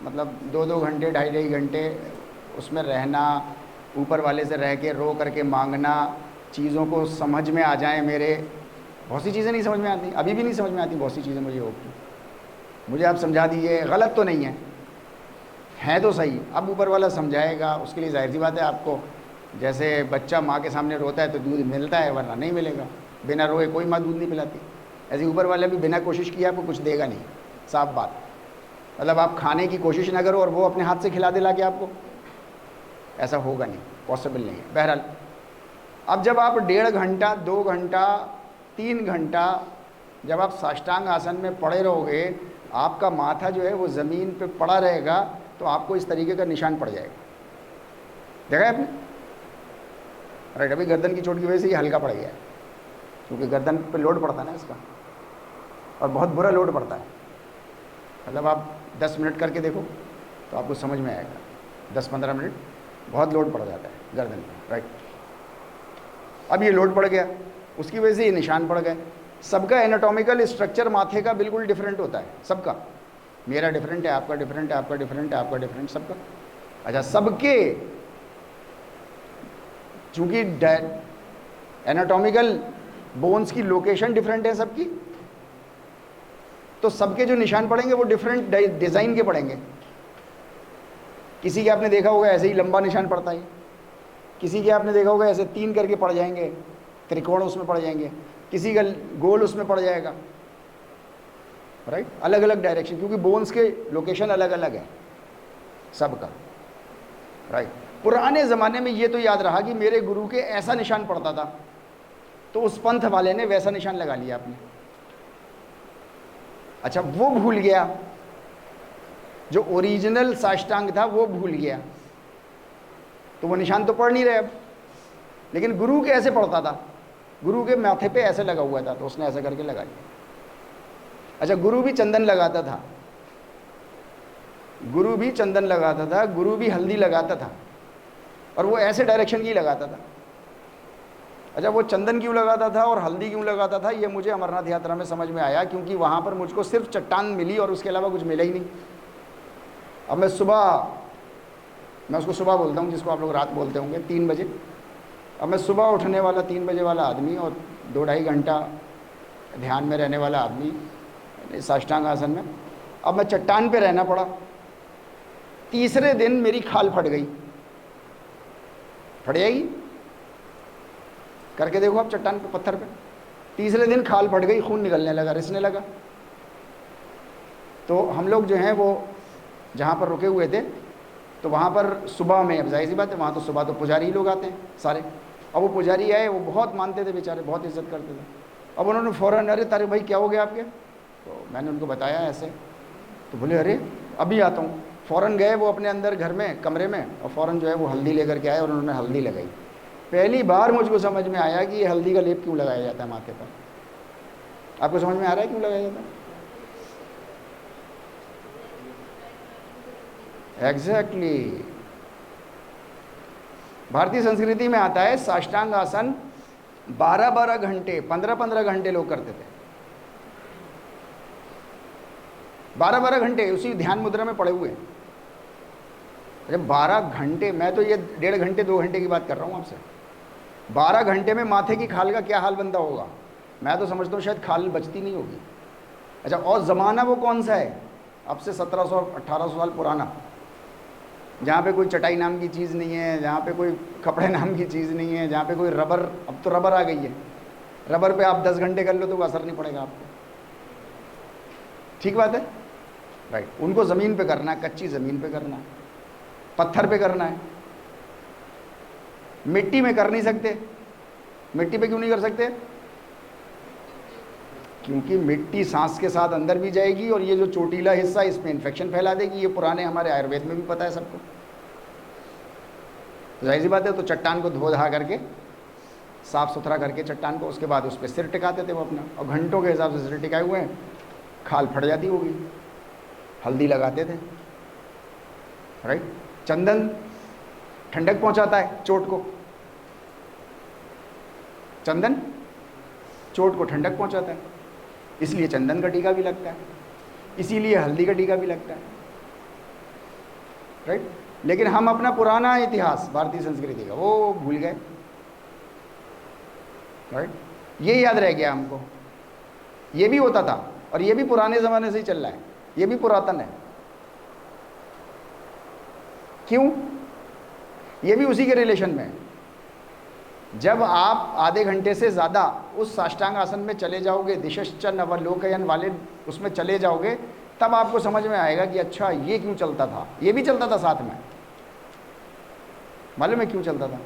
Speaker 1: मतलब 2-2 घंटे, 2.5 घंटे उसमें रहना, ऊपर वाले से रह के रो करके मांगना, चीज़ों को समझ में आ जाए मेरे। बहुत सी चीज़ें नहीं समझ में आती, अभी भी नहीं समझ में आती बहुत सी चीज़ें मुझे योग की। मुझे आप समझा दीजिए, गलत तो नहीं है तो सही। अब ऊपर वाला समझाएगा, उसके लिए जाहिर सी बात है आपको, जैसे बच्चा माँ के सामने रोता है तो दूध मिलता है, वरना नहीं मिलेगा। बिना रोए कोई माँ दूध नहीं पिलाती। ऐसे ऊपर वाले भी बिना कोशिश किए आपको कुछ देगा नहीं, साफ बात। मतलब आप खाने की कोशिश ना करो और वो अपने हाथ से खिला दे ला के आपको, ऐसा होगा नहीं, पॉसिबल नहीं है। बहरहाल अब जब आप 1.5 घंटा, 2 घंटा, 3 घंटा जब आप साष्टांग आसन में पड़े रहोगे, आपका माथा जो है वो ज़मीन पे पड़ा रहेगा, तो आपको इस तरीके का निशान पड़ जाएगा। देखा है आपने? राइट। अभी गर्दन की चोट की वजह से ये हल्का पड़ गया है, क्योंकि गर्दन पे लोड पड़ता है ना इसका, और बहुत बुरा लोड पड़ता है। मतलब आप 10 मिनट करके देखो तो आपको समझ में आएगा। 10-15 मिनट बहुत लोड पड़ जाता है गर्दन में, राइट। अब ये लोड पड़ गया, उसकी वजह से ये निशान पड़ गए। सबका एनाटॉमिकल स्ट्रक्चर माथे का बिल्कुल डिफरेंट होता है, सबका। मेरा डिफरेंट है, आपका डिफरेंट है, आपका डिफरेंट है, आपका डिफरेंट, सबका। अच्छा, सबके चूंकि एनाटॉमिकल बोन्स की लोकेशन डिफरेंट है सबकी, तो सबके जो निशान पड़ेंगे वो डिफरेंट डिज़ाइन के पड़ेंगे। किसी के आपने देखा होगा ऐसे ही लंबा निशान पड़ता है, किसी के आपने देखा होगा ऐसे 3 करके पड़ जाएंगे, त्रिकोण उसमें पड़ जाएंगे, किसी का गोल उसमें पड़ जाएगा, राइट। अलग अलग डायरेक्शन, क्योंकि बोन्स के लोकेशन अलग अलग है सबका, राइट। पुराने ज़माने में ये तो याद रहा कि मेरे गुरु के ऐसा निशान पड़ता था, तो उस पंथ वाले ने वैसा निशान लगा लिया आपने। अच्छा, वो भूल गया, जो ओरिजिनल साष्टांग था वो भूल गया, तो वो निशान तो पढ़ नहीं रहे अब। लेकिन गुरु के ऐसे पढ़ता था, गुरु के माथे पे ऐसे लगा हुआ था, तो उसने ऐसे करके लगा लिया। अच्छा, गुरु भी चंदन लगाता था, गुरु भी चंदन लगाता था, गुरु भी हल्दी लगाता था, और वो ऐसे डायरेक्शन की लगाता था। अच्छा, वो चंदन क्यों लगाता था और हल्दी क्यों लगाता था, ये मुझे अमरनाथ यात्रा में समझ में आया, क्योंकि वहाँ पर मुझको सिर्फ चट्टान मिली और उसके अलावा कुछ मिला ही नहीं। अब मैं उसको सुबह बोलता हूँ, जिसको आप लोग रात बोलते होंगे, 3 बजे। अब मैं सुबह उठने वाला 3 बजे वाला आदमी और 2-2.5 घंटा ध्यान में रहने वाला आदमी साष्टांग आसन में, अब मैं चट्टान पे रहना पड़ा। तीसरे दिन मेरी खाल फट गई, फट जाएगी, करके देखो आप चट्टान पे, पत्थर पे। तीसरे दिन खाल फट गई, खून निकलने लगा, रिसने लगा। तो हम लोग जो हैं वो जहाँ पर रुके हुए थे, तो वहाँ पर सुबह में, अब जाहिर सी बात है वहाँ तो सुबह तो पुजारी लोग आते हैं सारे। अब वो पुजारी आए, वो बहुत मानते थे बेचारे, बहुत इज्जत करते थे। अब उन्होंने फ़ौरन, अरे तारे भाई क्या हो गया आपके? तो मैंने उनको बताया ऐसे, तो बोले अरे अभी आता हूँ। फ़ौरन गए वो अपने अंदर घर में, कमरे में, और फ़ौरन जो है वो हल्दी लेकर के आए और उन्होंने हल्दी लगाई। पहली बार मुझको समझ में आया कि ये हल्दी का लेप क्यों लगाया जाता है माथे पर। आपको समझ में आ रहा है क्यों लगाया जाता है? एग्जैक्टली। भारतीय संस्कृति में आता है साष्टांग आसन 12-12 घंटे, 15-15 घंटे लोग करते थे। 12-12 घंटे उसी ध्यान मुद्रा में पड़े हुए। जब 12 घंटे, मैं तो ये 1.5 घंटे 2 घंटे की बात कर रहा हूँ आपसे। 12 घंटे में माथे की खाल का क्या हाल बनता होगा? मैं तो समझता हूँ शायद खाल बचती नहीं होगी। अच्छा, और ज़माना वो कौन सा है? अब से 1700-1800 साल पुराना, जहाँ पे कोई चटाई नाम की चीज़ नहीं है, जहाँ पे कोई कपड़े नाम की चीज़ नहीं है, जहाँ पे कोई रबर, अब तो रबर आ गई है, रबर पे आप 10 घंटे कर लो तो वो असर नहीं पड़ेगा आपको। ठीक बात है, राइट। उनको ज़मीन पे करना है, कच्ची ज़मीन पे करना है, पत्थर पे करना है, मिट्टी में कर नहीं सकते। मिट्टी पे क्यों नहीं कर सकते? क्योंकि मिट्टी सांस के साथ अंदर भी जाएगी और ये जो चोटीला हिस्सा इसमें इन्फेक्शन फैला देगी। ये पुराने हमारे आयुर्वेद में भी पता है सबको। तो जाहिर सी बात है, तो चट्टान को धो धा करके साफ़ सुथरा करके चट्टान को, उसके बाद उस पर सिर टिकाते थे वो अपना, और घंटों के हिसाब से सिर टिकाए हुए हैं, खाल फट जाती होगी, हल्दी लगाते थे, राइट। चंदन ठंडक पहुंचाता है चोट को, चंदन चोट को ठंडक पहुंचाता है, इसलिए चंदन का टीका भी लगता है, इसीलिए हल्दी का टीका भी लगता है, राइट। लेकिन हम अपना पुराना इतिहास भारतीय संस्कृति का वो भूल गए, राइट। ये याद रह गया हमको। ये भी होता था और ये भी पुराने ज़माने से ही चल रहा है, ये भी पुरातन है। क्यों? ये भी उसी के रिलेशन में है। जब आप आधे घंटे से ज़्यादा उस साष्टांग आसन में चले जाओगे, दिशश्च नवलोकयन वाले उसमें चले जाओगे, तब आपको समझ में आएगा कि अच्छा ये क्यों चलता था। ये भी चलता था साथ में, मालूम है क्यों चलता था?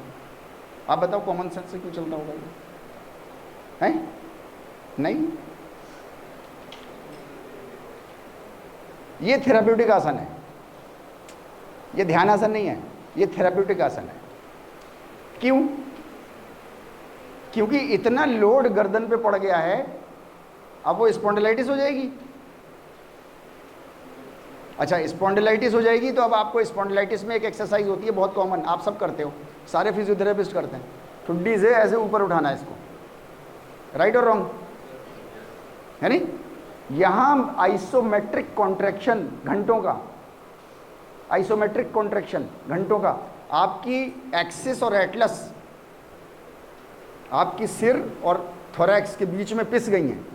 Speaker 1: आप बताओ, कॉमन सेंस से क्यों चलता होगा ये? हैं? नहीं, ये थेराप्यूटिक आसन है, ये ध्यान आसन नहीं है, ये थेराप्यूटिक आसन है। क्यों? क्योंकि इतना लोड गर्दन पे पड़ गया है, अब वो स्पॉन्डिलाइटिस हो जाएगी। अच्छा, स्पॉन्डिलाइटिस हो जाएगी तो अब आपको स्पॉन्डिलाइटिस में एक एक्सरसाइज होती है बहुत कॉमन, आप सब करते हो, सारे फिजियोथेरेपिस्ट करते हैं, ठुड्डी से ऐसे ऊपर उठाना है इसको, राइट और रॉन्ग, है नहीं। यहाँ आइसोमेट्रिक कॉन्ट्रैक्शन घंटों का, आइसोमेट्रिक कॉन्ट्रैक्शन घंटों का, आपकी एक्सिस और एटलस, आपकी सिर और थोरैक्स के बीच में पिस गई हैं,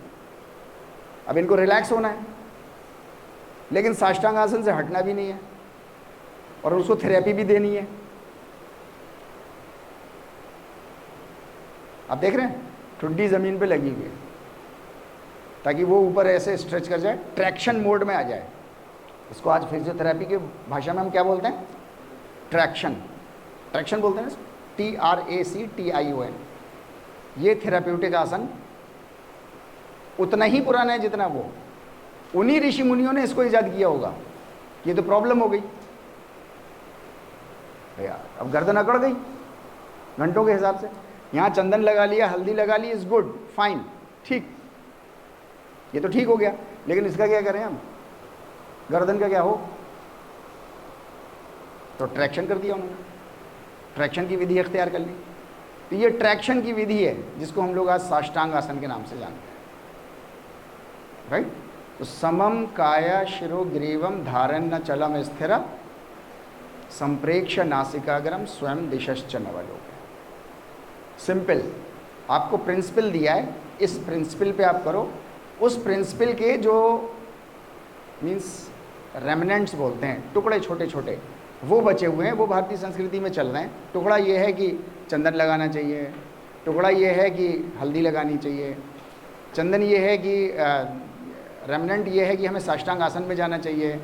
Speaker 1: अब इनको रिलैक्स होना है, लेकिन साष्टांग आसन से हटना भी नहीं है और उसको थेरेपी भी देनी है। आप देख रहे हैं ठुड्डी ज़मीन पे लगी हुई है ताकि वो ऊपर ऐसे स्ट्रेच कर जाए, ट्रैक्शन मोड में आ जाए। इसको आज फिजियोथेरेपी की भाषा में हम क्या बोलते हैं? ट्रैक्शन, ट्रैक्शन बोलते हैं, TRACTION। ये थेराप्यूटिक आसन उतना ही पुराना है जितना वो, उन्हीं ऋषि मुनियों ने इसको ईजाद किया होगा। ये तो प्रॉब्लम हो गई भैया, अब गर्दन अकड़ गई घंटों के हिसाब से, यहाँ चंदन लगा लिया, हल्दी लगा ली, इज गुड फाइन, ठीक, ये तो ठीक हो गया, लेकिन इसका क्या करें हम? गर्दन का क्या हो? तो ट्रैक्शन कर दिया उन्होंने, ट्रैक्शन की विधि अख्तियार कर ली। तो ये ट्रैक्शन की विधि है जिसको हम लोग आज साष्टांग आसन के नाम से जानते हैं, राइट। तो समम काया शिरो ग्रीवम धारण न चलम स्थिर संप्रेक्ष नासिकाग्रम स्वयं दिशश्च नवलोक। सिंपल, आपको प्रिंसिपल दिया है, इस प्रिंसिपल पे आप करो। उस प्रिंसिपल के जो मीन्स रेमिनेंट्स बोलते हैं, टुकड़े छोटे छोटे, वो बचे हुए हैं, वो भारतीय संस्कृति में चल रहे हैं। टुकड़ा ये है कि चंदन लगाना चाहिए, टुकड़ा ये है कि हल्दी लगानी चाहिए, चंदन ये है कि रेमिनेंट ये है कि हमें साष्टांग आसन में जाना चाहिए,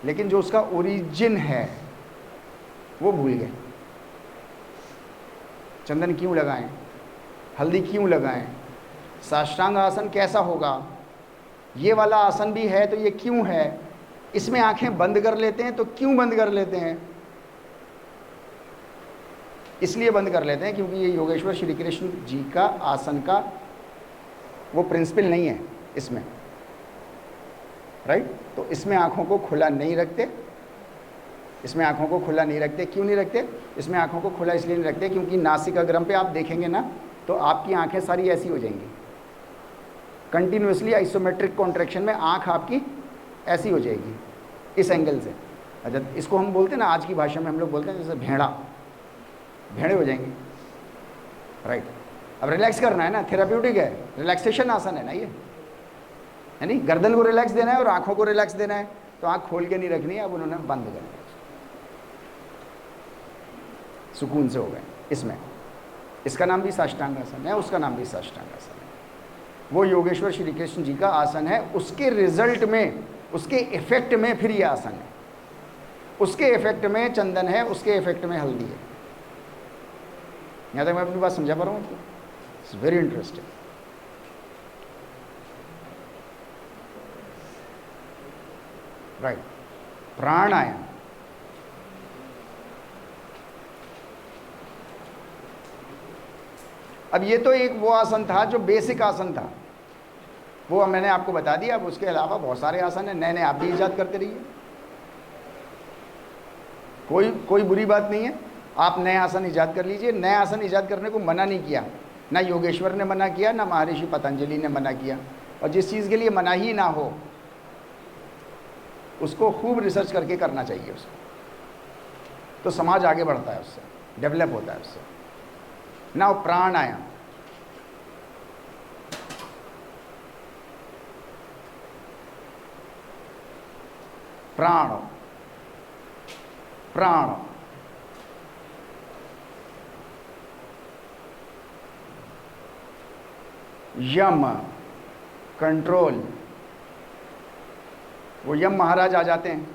Speaker 1: लेकिन जो उसका ओरिजिन है वो भूल गए। चंदन क्यों लगाएं, हल्दी क्यों लगाएं, साष्टांग आसन कैसा होगा, ये वाला आसन भी है तो ये क्यों है, इसमें आंखें बंद कर लेते हैं तो क्यों बंद कर लेते हैं? इसलिए बंद कर लेते हैं क्योंकि ये योगेश्वर श्री कृष्ण जी का आसन का वो प्रिंसिपल नहीं है इसमें, राइट। तो इसमें आंखों को खुला नहीं रखते, इसमें आंखों को खुला नहीं रखते। क्यों नहीं रखते? इसमें आंखों को खुला इसलिए नहीं रखते क्योंकि नासिकाग्रम पे आप देखेंगे ना तो आपकी आंखें सारी ऐसी हो जाएंगी, कंटिन्यूसली आइसोमेट्रिक कॉन्ट्रैक्शन में आंख आपकी ऐसी हो जाएगी इस एंगल से। अच्छा, इसको हम बोलते हैं ना, आज की भाषा में हम लोग बोलते हैं जैसे भेड़ा, भेड़े हो जाएंगे, राइट। अब रिलैक्स करना है ना, थेराप्यूटिक है, रिलैक्सेशन आसन है ना ये, है नहीं। गर्दन को रिलैक्स देना है और आंखों को रिलैक्स देना है, तो आंख खोल के नहीं रखनी है, अब उन्होंने बंद कर दिया, सुकून से हो गए इसमें। इसका नाम भी साष्टांग आसन है, उसका नाम भी साष्टांग आसन है। वो योगेश्वर श्री कृष्ण जी का आसन है, उसके रिजल्ट में, उसके इफेक्ट में फिर ये आसन है, उसके इफेक्ट में चंदन है, उसके इफेक्ट में हल्दी है। यहाँ तक मैं अपनी बात समझा पा रहा हूँ? It's very interesting, right. प्राणायाम, अब ये तो एक वो आसन था जो बेसिक आसन था, वो मैंने आपको बता दिया। अब उसके अलावा बहुत सारे आसन हैं, नए नए आप भी ईजाद करते रहिए, कोई बुरी बात नहीं है, आप नए आसन ईजाद कर लीजिए। नए आसन ईजाद करने को मना नहीं किया, ना योगेश्वर ने मना किया, ना महर्षि पतंजलि ने मना किया। और जिस चीज़ के लिए मना ही ना हो उसको खूब रिसर्च करके करना चाहिए उसको, तो समाज आगे बढ़ता है, उससे डेवलप होता है उससे। नाउ प्राणायाम, प्राण प्राण यम, कंट्रोल। वो यम महाराज आ जाते हैं,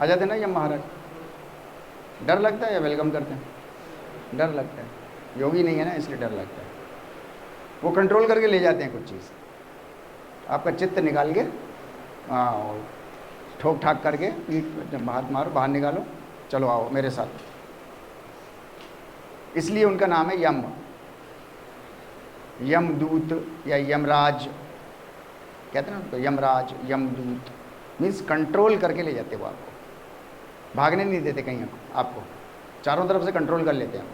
Speaker 1: आ जाते हैं ना यम महाराज। डर लगता है या वेलकम करते हैं? डर लगता है, योगी नहीं है ना इसलिए डर लगता है। वो कंट्रोल करके ले जाते हैं कुछ चीज़, आपका चित्त निकाल के ठोक ठाक करके पीठ हाथ मारो, बाहर निकालो, चलो आओ मेरे साथ। इसलिए उनका नाम है यम, यमदूत या यमराज कहते हैं ना उनको, यमराज, यमदूत, मीन्स कंट्रोल करके ले जाते वो आपको, भागने नहीं देते कहीं आपको, चारों तरफ से कंट्रोल कर लेते हैं,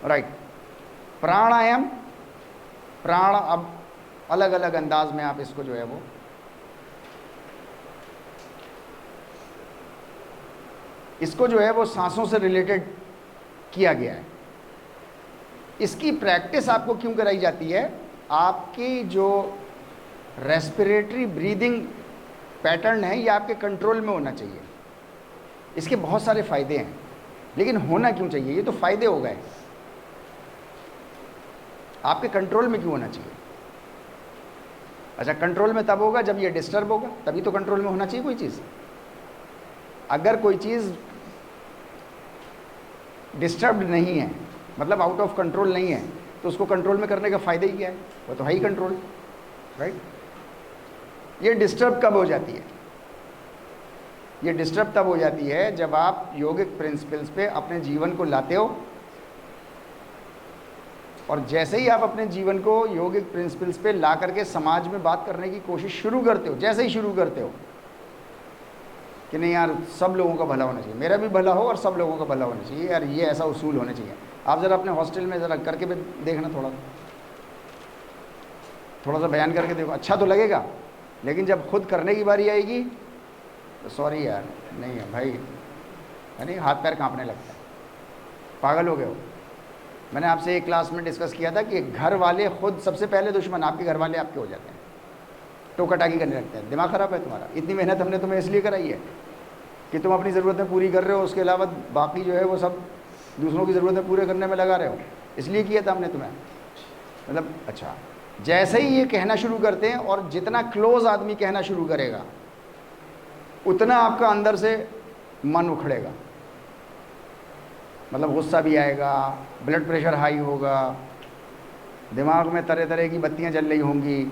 Speaker 1: राइट। प्राणायाम, प्राण, अब अलग अलग अंदाज में आप इसको जो है वो सांसों से रिलेटेड किया गया है। इसकी प्रैक्टिस आपको क्यों कराई जाती है? आपकी जो रेस्पिरेटरी ब्रीदिंग पैटर्न है ये आपके कंट्रोल में होना चाहिए। इसके बहुत सारे फायदे हैं, लेकिन होना क्यों चाहिए? ये तो फायदे हो गए, आपके कंट्रोल में क्यों होना चाहिए? अच्छा, कंट्रोल में तब होगा जब ये डिस्टर्ब होगा, तभी तो कंट्रोल में होना चाहिए कोई चीज़। अगर कोई चीज़ डिस्टर्ब्ड नहीं है, मतलब आउट ऑफ कंट्रोल नहीं है, तो उसको कंट्रोल में करने का फ़ायदा ही क्या है? वो तो है ही कंट्रोल, राइट। ये डिस्टर्ब कब हो जाती है? ये डिस्टर्ब तब हो जाती है जब आप योगिक प्रिंसिपल्स पे अपने जीवन को लाते हो, और जैसे ही आप अपने जीवन को योगिक प्रिंसिपल्स पे ला करके समाज में बात करने की कोशिश शुरू करते हो, जैसे ही शुरू करते हो कि नहीं यार सब लोगों का भला होना चाहिए, मेरा भी भला हो और सब लोगों का भला होना चाहिए, यार ये ऐसा उसूल होना चाहिए। आप ज़रा अपने हॉस्टल में ज़रा करके भी देखना, थोड़ा सा बयान करके देखो, अच्छा तो लगेगा, लेकिन जब खुद करने की बारी आएगी तो सॉरी यार नहीं है भाई, यानी हाथ पैर कांपने लगता है, पागल हो गए हो। मैंने आपसे एक क्लास में डिस्कस किया था कि घर वाले खुद सबसे पहले दुश्मन, आपके घर वाले आपके हो जाते हैं, टोका टाकी करने लगते हैं। दिमाग ख़राब है तुम्हारा, इतनी मेहनत हमने तुम्हें इसलिए कराई है कि तुम अपनी ज़रूरतें पूरी कर रहे हो, उसके अलावा बाकी जो है वो सब दूसरों की ज़रूरतें पूरे करने में लगा रहे हो, इसलिए किया था हमने तुम्हें। मतलब अच्छा, जैसे ही ये कहना शुरू करते हैं, और जितना क्लोज आदमी कहना शुरू करेगा उतना आपका अंदर से मन उखड़ेगा, मतलब गुस्सा भी आएगा, ब्लड प्रेशर हाई होगा, दिमाग में तरह तरह की बत्तियां जल रही होंगी।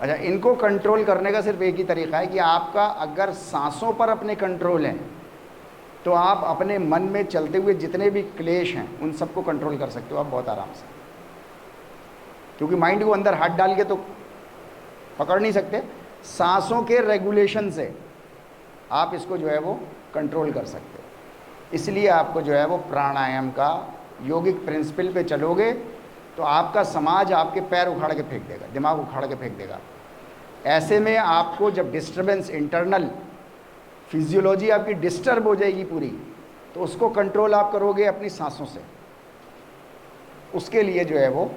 Speaker 1: अच्छा, इनको कंट्रोल करने का सिर्फ एक ही तरीका है कि आपका अगर सांसों पर अपने कंट्रोल है तो आप अपने मन में चलते हुए जितने भी क्लेश हैं उन सबको कंट्रोल कर सकते हो आप बहुत आराम से, क्योंकि माइंड को अंदर हाथ डाल के तो पकड़ नहीं सकते। सांसों के रेगुलेशन से आप इसको जो है वो कंट्रोल कर सकते हो। इसलिए आपको जो है वो प्राणायाम का योगिक प्रिंसिपल पे चलोगे तो आपका समाज आपके पैर उखाड़ के फेंक देगा, दिमाग उखाड़ के फेंक देगा। ऐसे में आपको जब डिस्टर्बेंस, इंटरनल फिजियोलॉजी आपकी डिस्टर्ब हो जाएगी पूरी, तो उसको कंट्रोल आप करोगे अपनी सांसों से। उसके लिए जो है वो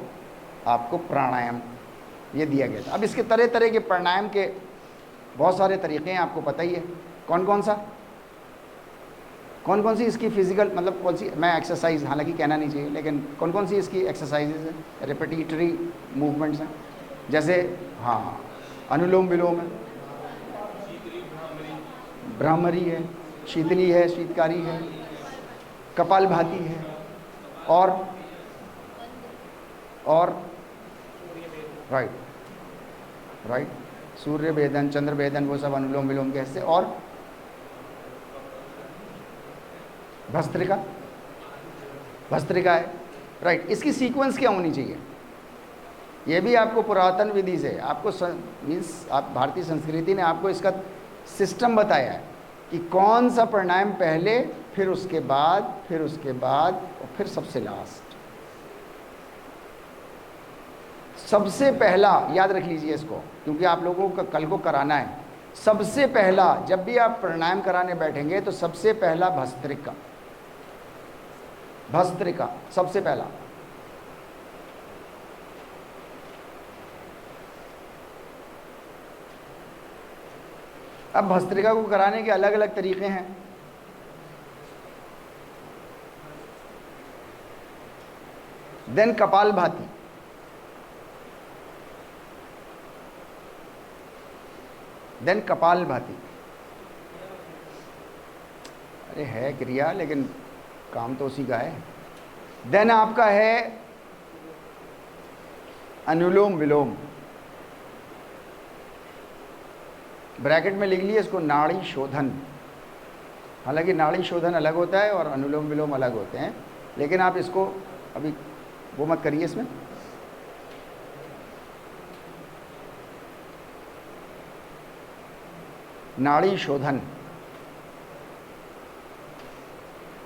Speaker 1: आपको प्राणायाम ये दिया गया था। अब इसके तरह तरह के प्राणायाम के बहुत सारे तरीक़े हैं, आपको पता ही है। कौन कौन सी इसकी फिज़िकल, मतलब कौन सी, मैं एक्सरसाइज हालांकि कहना नहीं चाहिए, लेकिन कौन कौन सी इसकी एक्सरसाइजेज हैं, रिपीटेटरी मूवमेंट्स हैं, जैसे हाँ अनुलोम विलोम है, भ्रामरी है, शीतली है, शीतकारी है, कपालभाति है, और राइट सूर्य भेदन, चंद्र भेदन, वो सब अनुलोम विलोम के हिस्से। और भस्त्रिका है, राइट। इसकी सीक्वेंस क्या होनी चाहिए, ये भी आपको पुरातन विधि से आपको मीन्स आप भारतीय संस्कृति ने आपको इसका सिस्टम बताया है कि कौन सा प्राणायाम पहले, फिर उसके बाद, और फिर सबसे लास्ट। सबसे पहला याद रख लीजिए इसको, क्योंकि आप लोगों को कल को कराना है। सबसे पहला जब भी आप प्राणायाम कराने बैठेंगे तो सबसे पहला भस्त्रिका सबसे पहला। अब भस्त्रिका को कराने के अलग अलग तरीके हैं। देन कपालभाति, अरे है क्रिया लेकिन काम तो उसी का है। देन आपका है अनुलोम विलोम, ब्रैकेट में लिख लिए इसको नाड़ी शोधन। हालांकि नाड़ी शोधन अलग होता है और अनुलोम विलोम अलग होते हैं, लेकिन आप इसको अभी वो मत करिए इसमें। नाड़ी शोधन।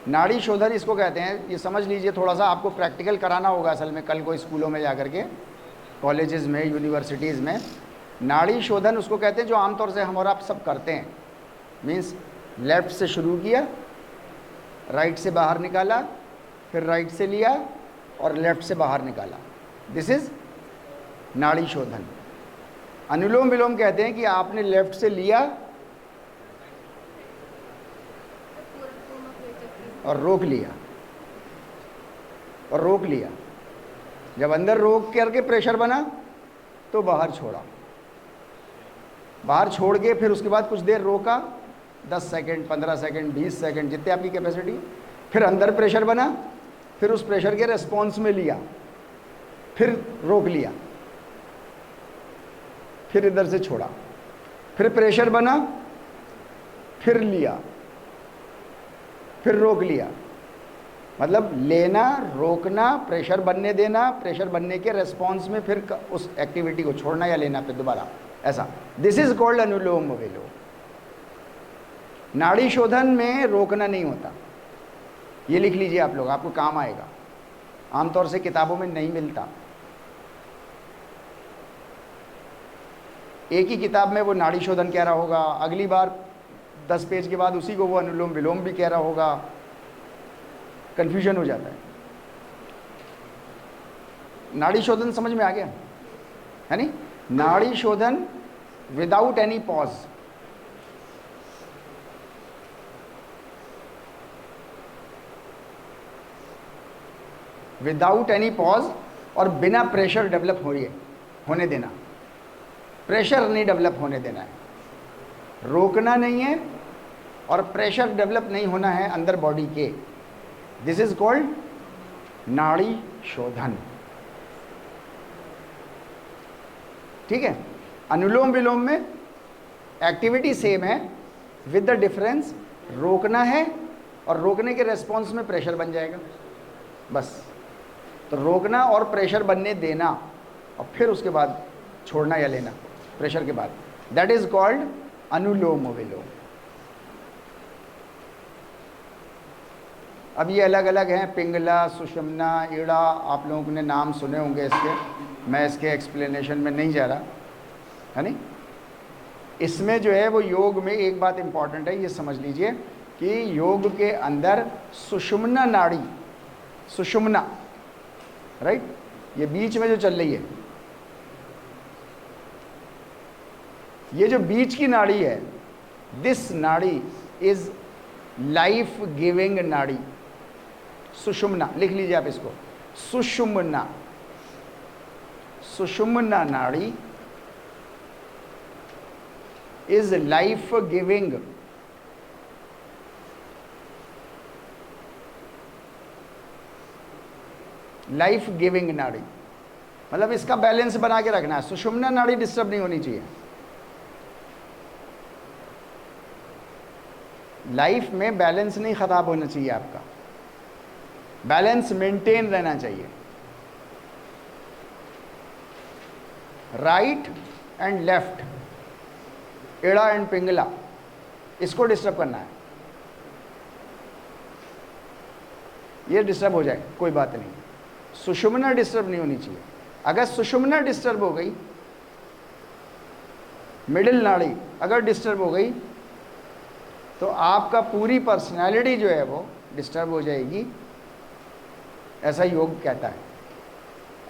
Speaker 1: नाड़ी शोधन इसको कहते हैं, ये समझ लीजिए, थोड़ा सा आपको प्रैक्टिकल कराना होगा असल में कल को स्कूलों में जाकर के, कॉलेजेस में, यूनिवर्सिटीज़ में। नाड़ी शोधन उसको कहते हैं जो आमतौर से हम और आप सब करते हैं। मीन्स लेफ़्ट से शुरू किया, राइट से बाहर निकाला, फिर राइट से लिया और लेफ़्ट से बाहर निकाला। दिस इज़ नाड़ी शोधन। अनुलोम विलोम कहते हैं कि आपने लेफ़्ट से लिया और रोक लिया, और रोक लिया। जब अंदर रोक करके प्रेशर बना तो बाहर छोड़ा, बाहर छोड़ के फिर उसके बाद कुछ देर रोका, 10 सेकंड, 15 सेकंड, 20 सेकंड, जितने आपकी कैपेसिटी। फिर अंदर प्रेशर बना, फिर उस प्रेशर के रेस्पॉन्स में लिया, फिर रोक लिया, फिर इधर से छोड़ा, फिर प्रेशर बना, फिर लिया, फिर रोक लिया। मतलब लेना, रोकना, प्रेशर बनने देना, प्रेशर बनने के रेस्पॉन्स में फिर उस एक्टिविटी को छोड़ना या लेना फिर दोबारा, ऐसा। दिस इज कॉल्ड अनुलोम विलोम। नाड़ी शोधन में रोकना नहीं होता, ये लिख लीजिए आप लोग, आपको काम आएगा। आमतौर से किताबों में नहीं मिलता। एक ही किताब में वो नाड़ी शोधन कह रहा होगा, अगली बार 10 पेज के बाद उसी को वो अनुलोम विलोम भी कह रहा होगा, कंफ्यूजन हो जाता है। नाड़ी शोधन समझ में आ गया है नहीं? नाड़ी शोधन without any pause, without any pause, और बिना प्रेशर डेवलप होने देना। प्रेशर नहीं डेवलप होने देना है, रोकना नहीं है, और प्रेशर डेवलप नहीं होना है अंदर बॉडी के। दिस इज कॉल्ड नाड़ी शोधन। ठीक है? अनुलोम विलोम में एक्टिविटी सेम है, विद द डिफरेंस रोकना है और रोकने के रेस्पॉन्स में प्रेशर बन जाएगा, बस। तो रोकना और प्रेशर बनने देना, और फिर उसके बाद छोड़ना या लेना प्रेशर के बाद, दैट इज कॉल्ड अनुलोम विलोम। अब ये अलग अलग हैं, पिंगला, सुषुम्ना, ईड़ा, आप लोगों ने नाम सुने होंगे इसके, मैं इसके एक्सप्लेनेशन में नहीं जा रहा है नहीं। इसमें जो है वो योग में एक बात इम्पॉर्टेंट है, ये समझ लीजिए कि योग के अंदर सुषुम्ना नाड़ी, सुषुम्ना, राइट, ये बीच में जो चल रही है, ये जो बीच की नाड़ी है, दिस नाड़ी इज लाइफ गिविंग नाड़ी। सुषुम्ना लिख लीजिए आप इसको, सुषुम्ना, सुषुम्ना नाड़ी is life giving. Life giving नाड़ी, मतलब इसका बैलेंस बना के रखना है। सुषुम्ना नाड़ी डिस्टर्ब नहीं होनी चाहिए। लाइफ में बैलेंस नहीं खराब होना चाहिए आपका, बैलेंस मेंटेन रहना चाहिए। राइट एंड लेफ्ट, एड़ा एंड पिंगला, इसको डिस्टर्ब करना है। ये डिस्टर्ब हो जाए कोई बात नहीं, सुषुम्ना डिस्टर्ब नहीं होनी चाहिए। अगर सुषुम्ना डिस्टर्ब हो गई, मिडिल नाड़ी अगर डिस्टर्ब हो गई, तो आपका पूरी पर्सनैलिटी जो है वो डिस्टर्ब हो जाएगी, ऐसा योग कहता है।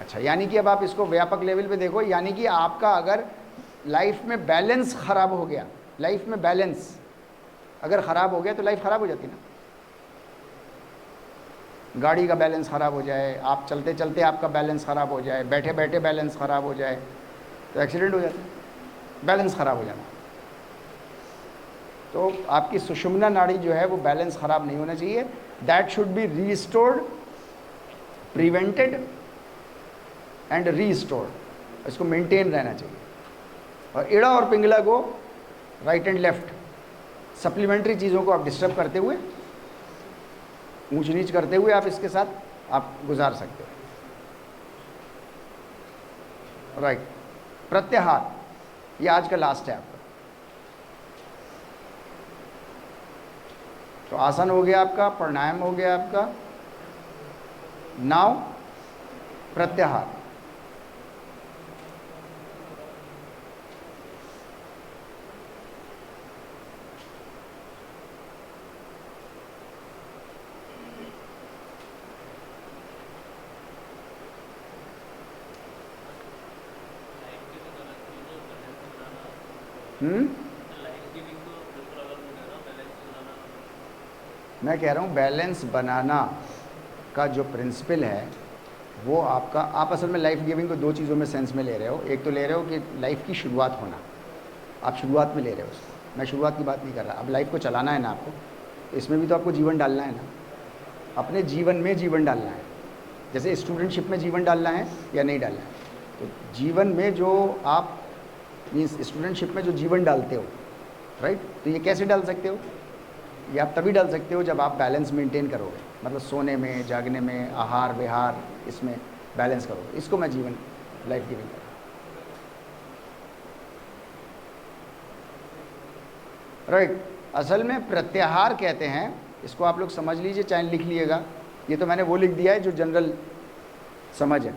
Speaker 1: अच्छा, यानी कि अब आप इसको व्यापक लेवल पे देखो, यानी कि आपका अगर लाइफ में बैलेंस खराब हो गया, लाइफ में बैलेंस अगर खराब हो गया तो लाइफ खराब हो जाती ना। गाड़ी का बैलेंस ख़राब हो जाए, आप चलते चलते आपका बैलेंस ख़राब हो जाए, बैठे बैठे बैलेंस ख़राब हो जाए, तो एक्सीडेंट हो जाता है, बैलेंस ख़राब हो जाना। तो आपकी सुषुम्ना नाड़ी जो है वो बैलेंस ख़राब नहीं होना चाहिए। That should be restored, prevented and restored, इसको मेंटेन रहना चाहिए। और एड़ा और पिंगला को, राइट एंड लेफ्ट, सप्लीमेंट्री चीज़ों को आप डिस्टर्ब करते हुए, ऊंच नीच करते हुए आप इसके साथ आप गुजार सकते हो। राइट, प्रत्याहार, ये आज का लास्ट है आपका। तो आसन हो गया आपका, प्राणायाम हो गया आपका, नाउ प्रत्याहार। मैं कह रहा हूँ बैलेंस बनाना का जो प्रिंसिपल है वो आपका, आप असल में लाइफ गिविंग को दो चीज़ों में सेंस में ले रहे हो। एक तो ले रहे हो कि लाइफ की शुरुआत होना, आप शुरुआत में ले रहे हो उसको, मैं शुरुआत की बात नहीं कर रहा। अब लाइफ को चलाना है ना आपको, इसमें भी तो आपको जीवन डालना है ना, अपने जीवन में जीवन डालना है। जैसे स्टूडेंटशिप में जीवन डालना है या नहीं डालना है, तो जीवन में जो आप मीन्स स्टूडेंटशिप में जो जीवन डालते हो, राइट, तो ये कैसे डाल सकते हो? ये आप तभी डाल सकते हो जब आप बैलेंस मेंटेन करोगे, मतलब सोने में, जागने में, आहार विहार, इसमें बैलेंस करोगे। इसको मैं जीवन, लाइफ गिविंग कर राइट। असल में प्रत्याहार कहते हैं इसको, आप लोग समझ लीजिए, चाहे लिख लीजिएगा, ये तो मैंने वो लिख दिया है जो जनरल समझ है।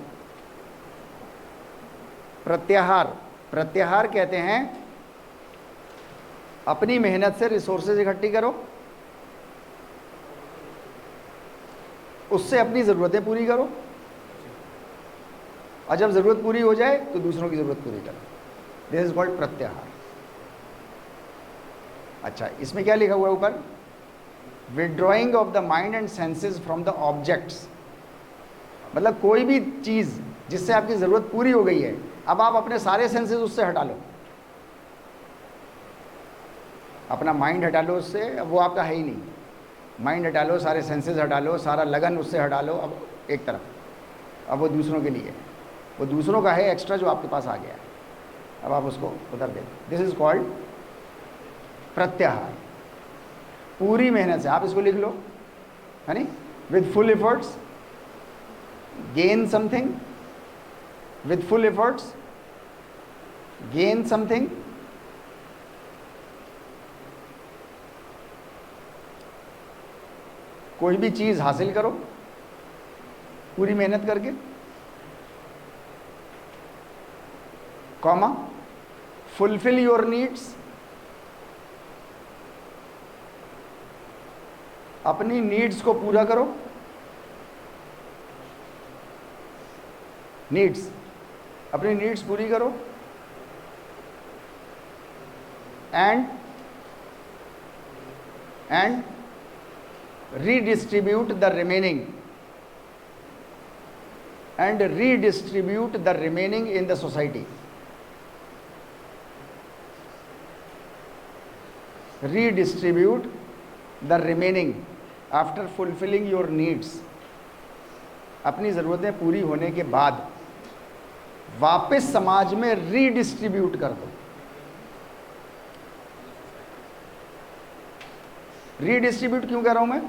Speaker 1: प्रत्याहार, प्रत्याहार कहते हैं अपनी मेहनत से रिसोर्सेज इकट्ठी करो, उससे अपनी ज़रूरतें पूरी करो, और जब ज़रूरत पूरी हो जाए तो दूसरों की ज़रूरत पूरी करो। दिस इज कॉल्ड प्रत्याहार। अच्छा, इसमें क्या लिखा हुआ है ऊपर? Withdrawing of the mind and senses from the objects. मतलब कोई भी चीज़ जिससे आपकी ज़रूरत पूरी हो गई है, अब आप अपने सारे सेंसेस उससे हटा लो, अपना माइंड हटा लो उससे, वो आपका है ही नहीं। माइंड हटा लो, सारे सेंसेस हटा लो, सारा लगन उससे हटा लो, अब एक तरफ, अब वो दूसरों के लिए, वो दूसरों का है एक्स्ट्रा जो आपके पास आ गया है, अब आप उसको उधर दे। दिस इज कॉल्ड प्रत्याहार। पूरी मेहनत से, आप इसको लिख लो, है नी, with full efforts gain something, with full efforts gain something, कोई भी चीज़ हासिल करो पूरी मेहनत करके, कॉमा, फुलफिल योर नीड्स, अपनी नीड्स को पूरा करो, नीड्स, अपनी नीड्स पूरी करो, and redistribute the remaining, and redistribute the remaining in the society. Redistribute the remaining after fulfilling your needs. अपनी ज़रूरतें पूरी होने के बाद वापस समाज में रीडिस्ट्रीब्यूट कर दो। रीडिस्ट्रीब्यूट क्यों कह रहा हूं मैं?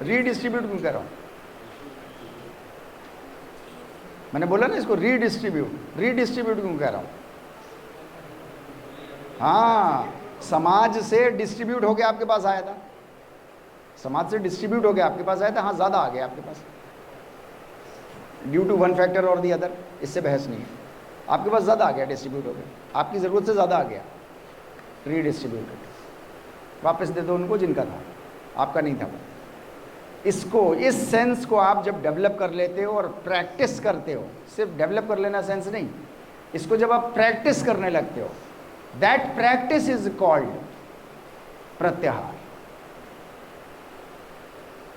Speaker 1: रीडिस्ट्रीब्यूट क्यों कह रहा हूं? मैंने बोला ना इसको रीडिस्ट्रीब्यूट। रीडिस्ट्रीब्यूट क्यों कह रहा हूं? हाँ, समाज से डिस्ट्रीब्यूट होके आपके पास आया था, समाज से डिस्ट्रीब्यूट होके आपके पास आया था, हाँ ज़्यादा आ गया आपके पास, ड्यू टू वन फैक्टर और दी अदर, इससे बहस नहीं है, आपके पास ज़्यादा आ गया, डिस्ट्रीब्यूट हो गया, आपकी ज़रूरत से ज़्यादा आ गया, रीडिस्ट्रीब्यूट करके वापस दे दो उनको जिनका था, आपका नहीं था वो। इसको, इस सेंस को आप जब डेवलप कर लेते हो और प्रैक्टिस करते हो, सिर्फ डेवलप कर लेना सेंस नहीं, इसको जब आप प्रैक्टिस करने लगते हो, दैट प्रैक्टिस इज कॉल्ड प्रत्याहार।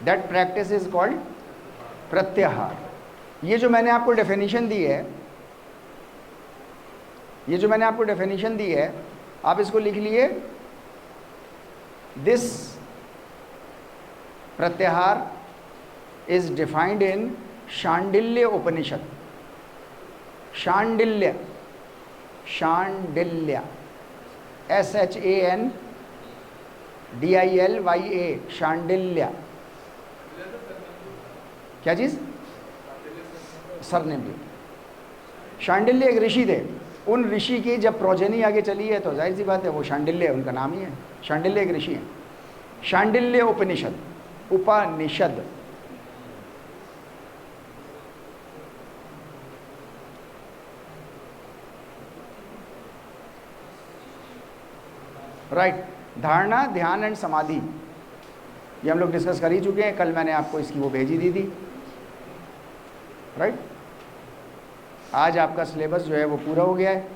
Speaker 1: दैट प्रैक्टिस इज कॉल्ड प्रत्याहार। ये जो मैंने आपको डेफिनेशन दी है, ये जो मैंने आपको डेफिनेशन दी है, आप इसको लिख लिए। दिस प्रत्याहार is defined in Shandilya Upanishad. Shandilya, Shandilya, SHANDILYA, Shandilya. क्या चीज? सरनेम भी। शांडिल्य एक ऋषि थे, उन ऋषि की जब प्रोजेनी आगे चली है तो जाहिर सी बात है वो शांडिल्य, उनका नाम ही है शांडिल्य, एक ऋषि है। शांडिल्य उपनिषद, उपनिषद राइट। धारणा, ध्यान एंड समाधि ये हम लोग डिस्कस कर ही चुके हैं, कल मैंने आपको इसकी वो भेजी दी थी, राइट। आज आपका सिलेबस जो है वो पूरा हो गया है।